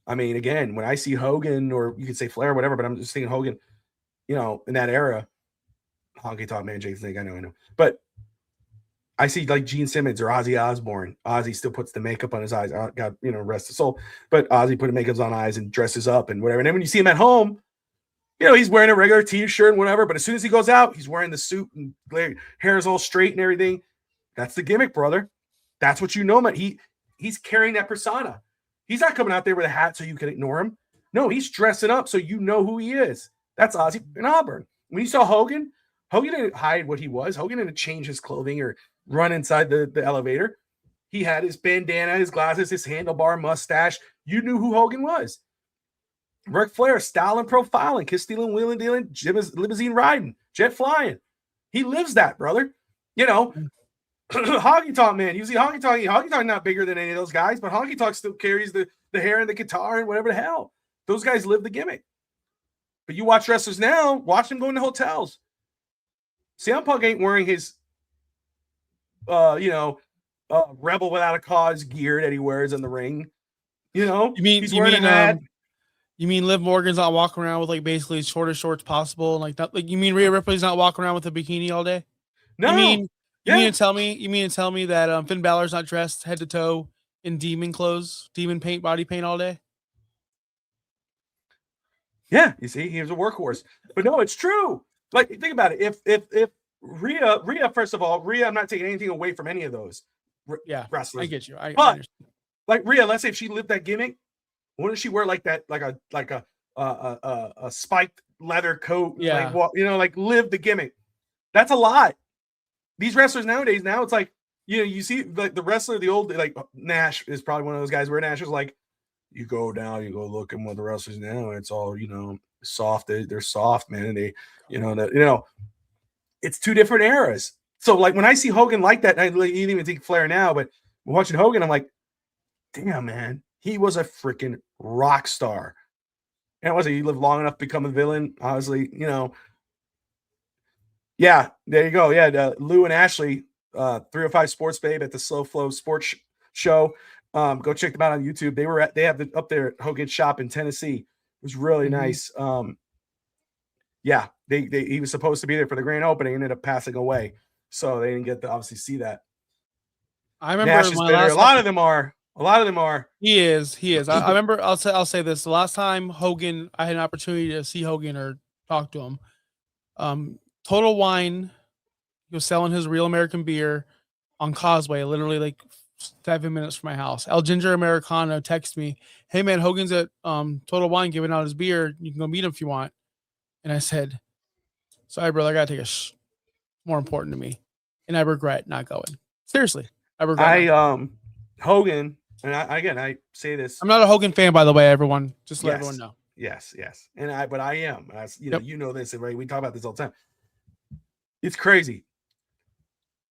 I mean, again, when I see Hogan, or you could say Flair, whatever, but I'm just thinking Hogan, in that era, Honky Tonk Man, Jake Snake, I know. But I see like Gene Simmons or Ozzy Osbourne. Ozzy still puts the makeup on his eyes. God, rest his soul. But Ozzy put the makeup on eyes and dresses up and whatever. And then when you see him at home, he's wearing a regular t-shirt and whatever. But as soon as he goes out, he's wearing the suit and hair is all straight and everything. That's the gimmick, brother. That's what man. He's carrying that persona. He's not coming out there with a hat so you can ignore him. No, he's dressing up so you know who he is. That's Ozzy in Auburn. When you saw Hogan didn't hide what he was. Hogan didn't change his clothing or run inside the elevator. He had his bandana, his glasses, his handlebar mustache. You knew who Hogan was. Ric Flair, style and profiling, kiss stealing, wheeling dealing, limousine riding, jet flying. He lives that, brother. Honky Tonk Man. You see Honky Tonk not bigger than any of those guys, but Honky Tonk still carries the hair and the guitar and whatever the hell. Those guys live the gimmick. But you watch wrestlers now, watch them go into hotels. CM Punk ain't wearing his Rebel Without a Cause gear that he wears in the ring. He's wearing a hat. You mean Liv Morgan's not walking around with like basically as shortest shorts possible and like that? Like, you mean Rhea Ripley's not walking around with a bikini all day? No. You mean to tell me that Finn Balor's not dressed head to toe in demon clothes, demon paint, body paint all day? Yeah, you see, he was a workhorse. But no, it's true. Like, think about it. If Rhea, first of all, I'm not taking anything away from any of those wrestlers. I get you. I understand. Like Rhea, let's say if she lived that gimmick, wouldn't she wear like that, like a spiked leather coat? Yeah. Like live the gimmick. That's a lot. These wrestlers nowadays, now it's like, you see like the wrestler, the old, like Nash is probably one of those guys where Nash is like, you go down, you go look at one of the wrestlers now, and it's all, soft. They're soft, man. And they, it's two different eras. So like when I see Hogan like that, I didn't even think Flair now, but watching Hogan, I'm like, damn, man, he was a freaking rock star. And it wasn't, he lived long enough to become a villain, honestly, Yeah, there you go. Yeah, Lou and Ashley, 305 Sports Babe at the Slow Flow Sports Show. Go check them out on YouTube. They have up there at Hogan's shop in Tennessee. It was really nice. Yeah, he was supposed to be there for the grand opening, ended up passing away, so they didn't get to obviously see that. I remember Nash is bitter. A lot of them are. He is. I remember. I'll say this. The last time Hogan, I had an opportunity to see Hogan or talk to him. Total Wine, he was selling his Real American beer on Causeway, literally like 7 minutes from my house. El Ginger Americano texted me, "Hey man, Hogan's at Total Wine giving out his beer. You can go meet him if you want." And I said, "Sorry, brother, I gotta take more important to me, and I regret not going." Seriously, I regret. Hogan, and I say this. I'm not a Hogan fan, by the way, everyone. Just let everyone know. Yes, but I am. You know this, right? We talk about this all the time. It's crazy.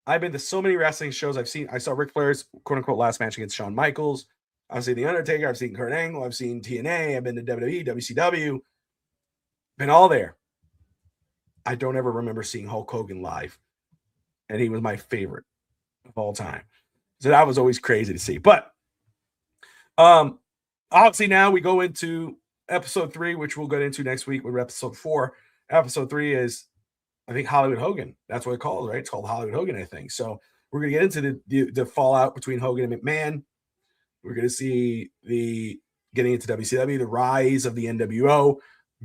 I've been to so many wrestling shows. I saw Ric Flair's quote unquote last match against Shawn Michaels. I've seen The Undertaker. I've seen Kurt Angle. I've seen TNA. I've been to WWE, WCW. Been all there. I don't ever remember seeing Hulk Hogan live. And he was my favorite of all time. So that was always crazy to see. But obviously now we go into episode 3, which we'll get into next week with episode 4. Episode 3 is, I think, Hollywood Hogan. That's what it's called, right? It's called Hollywood Hogan, I think. So we're going to get into the fallout between Hogan and McMahon. We're going to see the getting into WCW, the rise of the NWO.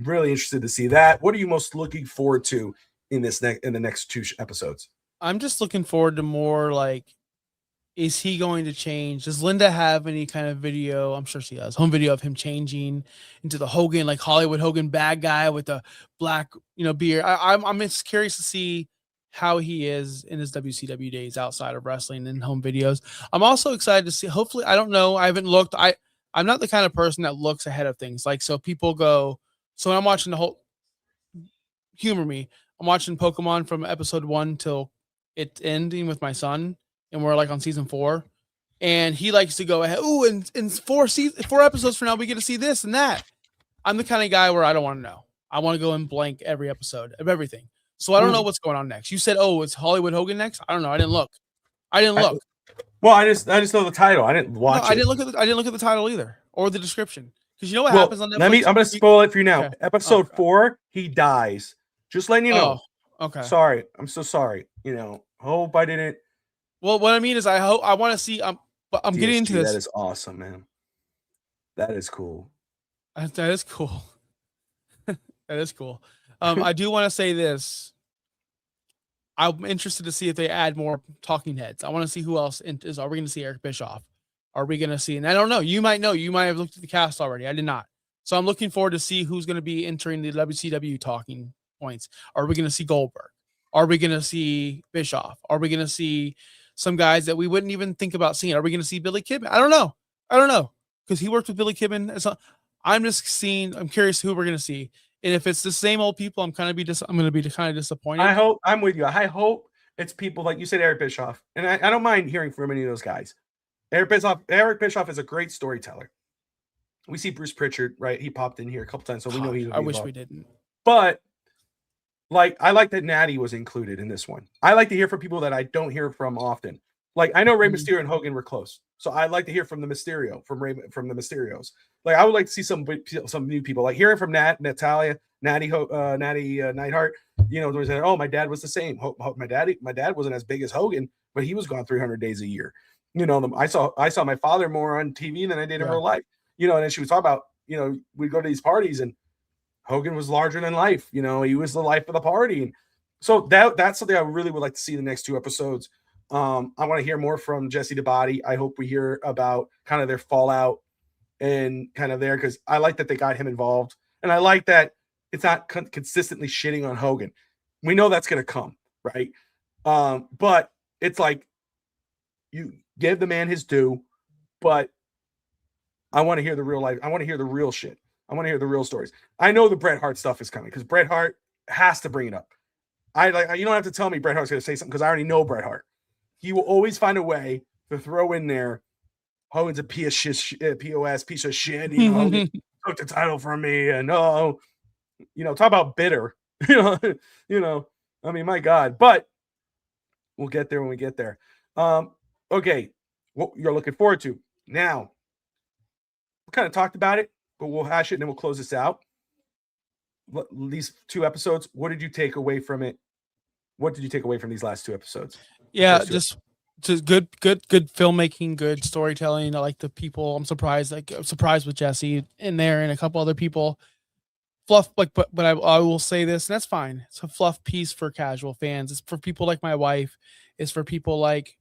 Really interested to see that. What are you most looking forward to in the next two episodes? I'm just looking forward to more like, is he going to change? Does Linda have any kind of video? I'm sure she does. Home video of him changing into the Hogan, like Hollywood Hogan bad guy with the black, beard. I'm just curious to see how he is in his WCW days outside of wrestling and home videos. I'm also excited to see. Hopefully, I don't know. I haven't looked. I'm not the kind of person that looks ahead of things. Like, so people go. So when I'm watching the whole, humor me. I'm watching Pokemon from episode 1 till it's ending with my son, and we're like on season 4, and he likes to go ahead. Ooh, and in 4 episodes from now, we get to see this and that. I'm the kind of guy where I don't want to know. I want to go and blank every episode of everything. So I don't know what's going on next. You said, "Oh, it's Hollywood Hogan next." I don't know. I didn't look. Well, I just know the title. I didn't watch it. I didn't look at the title either or the description, because you know what happens on Netflix. I'm going to spoil it for you now. Okay. Episode 4, he dies. Just letting you know. Oh, okay. Sorry. I'm so sorry. Hope I didn't. Well, what I mean is, I want to see. I'm getting into this. That is awesome, man. That is cool. That is cool. That is cool. I do want to say this. I'm interested to see if they add more talking heads. I want to see who else is. Are we going to see Eric Bischoff? Are we going to see? And I don't know. You might know. You might have looked at the cast already. I did not. So I'm looking forward to see who's going to be entering the WCW talking points. Are we going to see Goldberg? Are we going to see Bischoff? Are we going to see some guys that we wouldn't even think about seeing? Are we going to see Billy Kidman? I don't know. Because he worked with Billy Kidman. I'm curious who we're going to see. And if it's the same old people, I'm going to be kind of disappointed. I'm with you. I hope it's people like you said, Eric Bischoff. And I don't mind hearing from any of those guys. Eric Bischoff is a great storyteller. We see Bruce Pritchard, right? He popped in here a couple times, so we know he's. I wish we didn't. But I like that Natty was included in this one. I like to hear from people that I don't hear from often. Like, I know Rey Mysterio and Hogan were close, so I'd like to hear from the Mysterios. Like, I would like to see some new people. Like hearing from Natalia, Natty Neidhart. They said, "Oh, my dad was the same. My dad wasn't as big as Hogan, but he was gone 300 days a year." I saw my father more on TV than I did in real life. And then she was talking about, we'd go to these parties and Hogan was larger than life. He was the life of the party. And so that's something I really would like to see in the next 2 episodes. I want to hear more from Jesse DeBody. I hope we hear about kind of their fallout and kind of there, because I like that they got him involved. And I like that it's not consistently shitting on Hogan. We know that's going to come, right? But it's like, you give the man his due, but I want to hear the real life. I want to hear the real shit. I want to hear the real stories. I know the Bret Hart stuff is coming because Bret Hart has to bring it up. You don't have to tell me Bret Hart's going to say something because I already know Bret Hart. He will always find a way to throw in there, Hogan's a piece of shit. Hogan took the title from me, and talk about bitter. I mean, my God. But we'll get there when we get there. Okay, what you're looking forward to now? We kind of talked about it, but we'll hash it and then we'll close this out. These 2 episodes, what did you take away from it? What did you take away from these last 2 episodes? Yeah, just good filmmaking, good storytelling. I like the people. I'm surprised with Jesse in there and a couple other people. Fluff, but I will say this, and that's fine. It's a fluff piece for casual fans. It's for people like my wife. It's for people like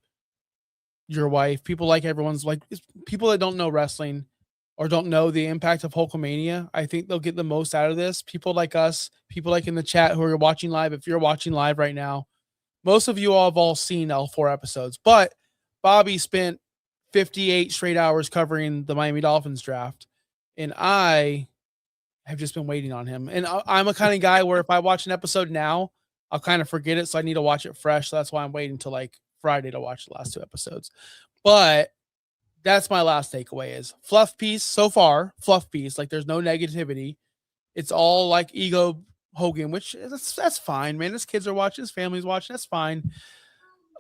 your wife. People like everyone's like people that don't know wrestling or don't know the impact of Hulkamania. I think they'll get the most out of this. People like us, people like in the chat who are watching live. If you're watching live right now, most of you all have all seen all 4 episodes, but Bobby spent 58 straight hours covering the Miami Dolphins draft, and I have just been waiting on him. And I'm a kind of guy where if I watch an episode now, I'll kind of forget it, so I need to watch it fresh. So that's why I'm waiting till like Friday to watch the last 2 episodes. But that's my last takeaway is fluff piece so far. Fluff piece, like there's no negativity. It's all like ego Hogan, which that's fine, man. His kids are watching, his family's watching, that's fine.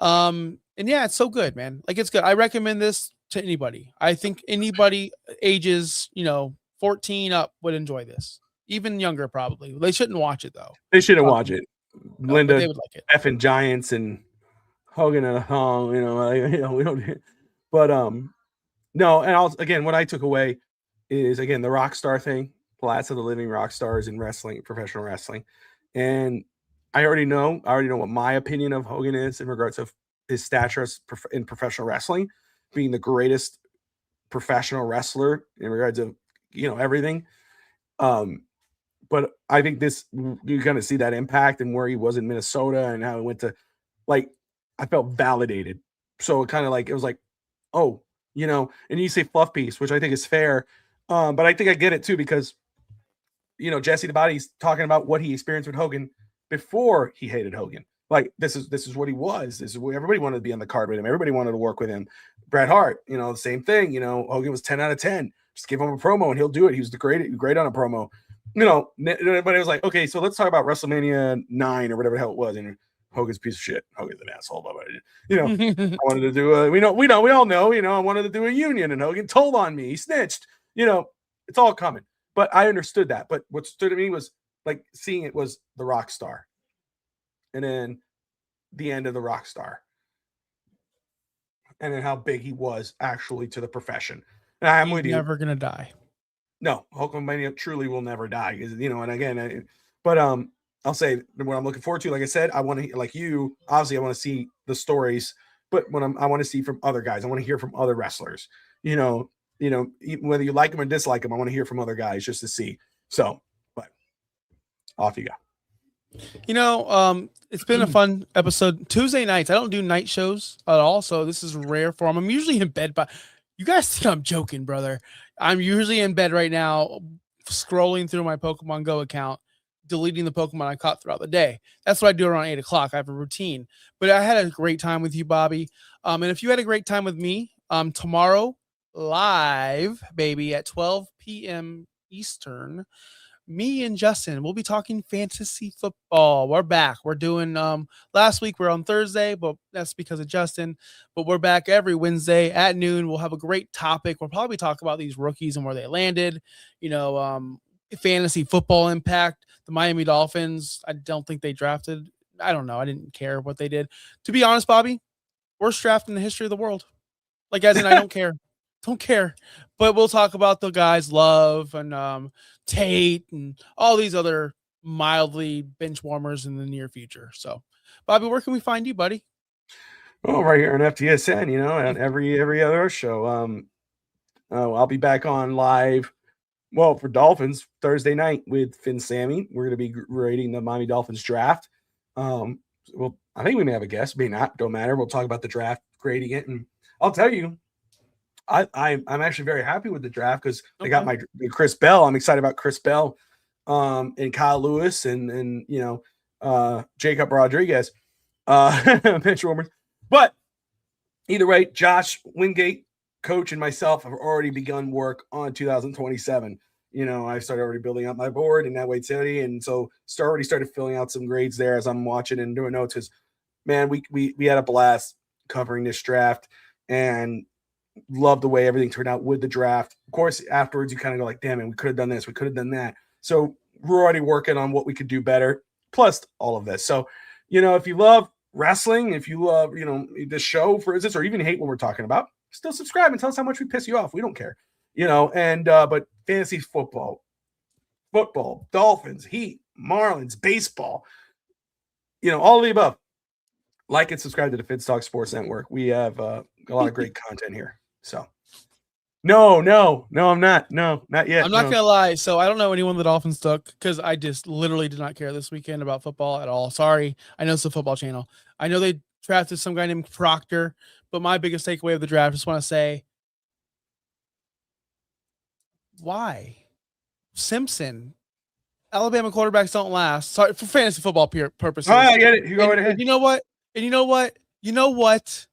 And yeah, it's so good, man. Like it's good. I recommend this to anybody. I think anybody ages, 14 up would enjoy this. Even younger, probably. They shouldn't watch it though. They shouldn't watch it. No, Linda, they would like it. effing Giants and Hogan and a hong, we don't. But no, and what I took away is again the rock star thing. Lots of the living rock stars in wrestling, professional wrestling, and I already know what my opinion of Hogan is in regards of his stature in professional wrestling, being the greatest professional wrestler in regards of everything. But I think this you kind of see that impact and where he was in Minnesota and how he went to like I felt validated. So it kind of like it was like, oh, and you say fluff piece, which I think is fair. But I think I get it too because Jesse the Body's talking about what he experienced with Hogan before he hated Hogan. Like this is what he was. This is what everybody wanted to be on the card with him. Everybody wanted to work with him. Bret Hart, the same thing. Hogan was 10 out of 10. Just give him a promo and he'll do it. He was great on a promo. But it was like, okay, so let's talk about WrestleMania 9 or whatever the hell it was. And Hogan's a piece of shit. Hogan's an asshole. But I wanted to do we all know, I wanted to do a union and Hogan told on me. He snitched. It's all coming. But I understood that. But what stood to me was like seeing it was the rock star. And then the end of the rock star. And then how big he was actually to the profession. And I'm with you. Never gonna die. No, Hulkamania truly will never die. And again, I'll say what I'm looking forward to. Like I said, I want to like you. Obviously, I want to see the stories, but I want to see from other guys. I want to hear from other wrestlers. Whether you like them or dislike them, I want to hear from other guys just to see. So, but off you go. It's been a fun episode. Tuesday nights, I don't do night shows at all, so this is rare for them. I'm usually in bed, but you guys think I'm joking, brother. I'm usually in bed right now, scrolling through my Pokemon Go account, deleting the Pokemon I caught throughout the day. That's what I do around 8 o'clock. I have a routine. But I had a great time with you, Bobby. And if you had a great time with me, tomorrow, live, baby, at 12 p.m. Eastern, me and Justin, we'll be talking fantasy football. We're back. We're doing last week we're on Thursday, but that's because of Justin. But we're back every Wednesday at noon. We'll have a great topic. We'll probably talk about these rookies and where they landed, fantasy football impact. The Miami Dolphins, I don't think they drafted. I don't know. I didn't care what they did. To be honest, Bobby, worst draft in the history of the world. Like, as in, I don't care. Don't care. But we'll talk about the guys Love and Tate and all these other mildly bench warmers in the near future. So, Bobby, where can we find you, buddy? Oh, right here on FTSN, and every other show. I'll be back on live. Well, for Dolphins Thursday night with Finn Sammy. We're going to be rating the Miami Dolphins draft. Well, I think we may have a guest, may not, don't matter. We'll talk about the draft, grading it, and I'll tell you, I'm actually very happy with the draft because they got my Chris Bell. I'm excited about Chris Bell, and Kyle Lewis and Jacob Rodriguez, bench warmers. But either way, Josh Wingate, coach, and myself have already begun work on 2027. I started already building out my board in that Wade City, and so already started filling out some grades there as I'm watching and doing notes. Because man, we had a blast covering this draft and love the way everything turned out with the draft. Of course, afterwards you kind of go like, damn it, we could have done this, we could have done that. So we're already working on what we could do better, plus all of this. So, if you love wrestling, if you love, this show, for instance, or even hate what we're talking about, still subscribe and tell us how much we piss you off. We don't care, but fantasy football, Dolphins, Heat, Marlins, baseball, all of the above. Like and subscribe to the Fitz Talk Sports Network. We have a lot of great content here. So, no, I'm not. No, not yet. I'm not going to lie. So I don't know anyone the Dolphins took because I just literally did not care this weekend about football at all. Sorry. I know it's a football channel. I know they drafted some guy named Proctor, but my biggest takeaway of the draft, just want to say, why? Simpson. Alabama quarterbacks don't last. Sorry, for fantasy football purposes. Oh, I get it. You go right ahead. You know what? And you know what?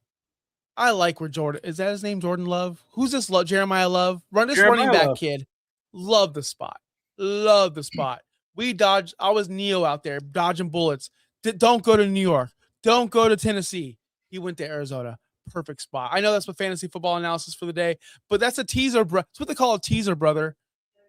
I like where Jordan is. That his name, Jordan Love? Who's this? Jeremiah Love? Running back Love. Kid. Love the spot. We dodged. I was Neo out there dodging bullets. Don't go to New York. Don't go to Tennessee. He went to Arizona. Perfect spot. I know that's what fantasy football analysis for the day, but that's a teaser. It's what they call a teaser, brother.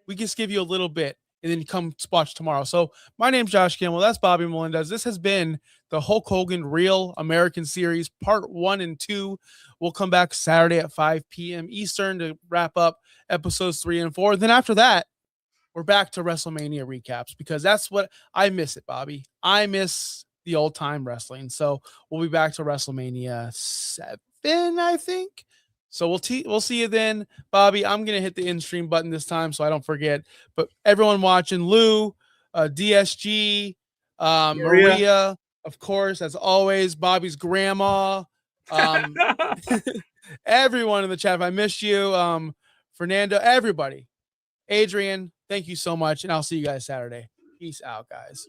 We just give you a little bit. and then come watch tomorrow. So my name's Josh Campbell. That's Bobby Melendez. This has been the Hulk Hogan Real American Series Part 1 and 2. We'll come back Saturday at 5 p.m. Eastern to wrap up episodes 3 and 4. Then after that, we're back to WrestleMania recaps because that's what I miss it, Bobby. I miss the old time wrestling. So we'll be back to WrestleMania 7, I think. So we'll see you then, Bobby. I'm gonna hit the in stream button this time so I don't forget. But everyone watching, Lou, DSG, Maria, of course, as always, Bobby's grandma, everyone in the chat. If I missed you, Fernando, everybody, Adrian, thank you so much, and I'll see you guys Saturday. Peace out, guys.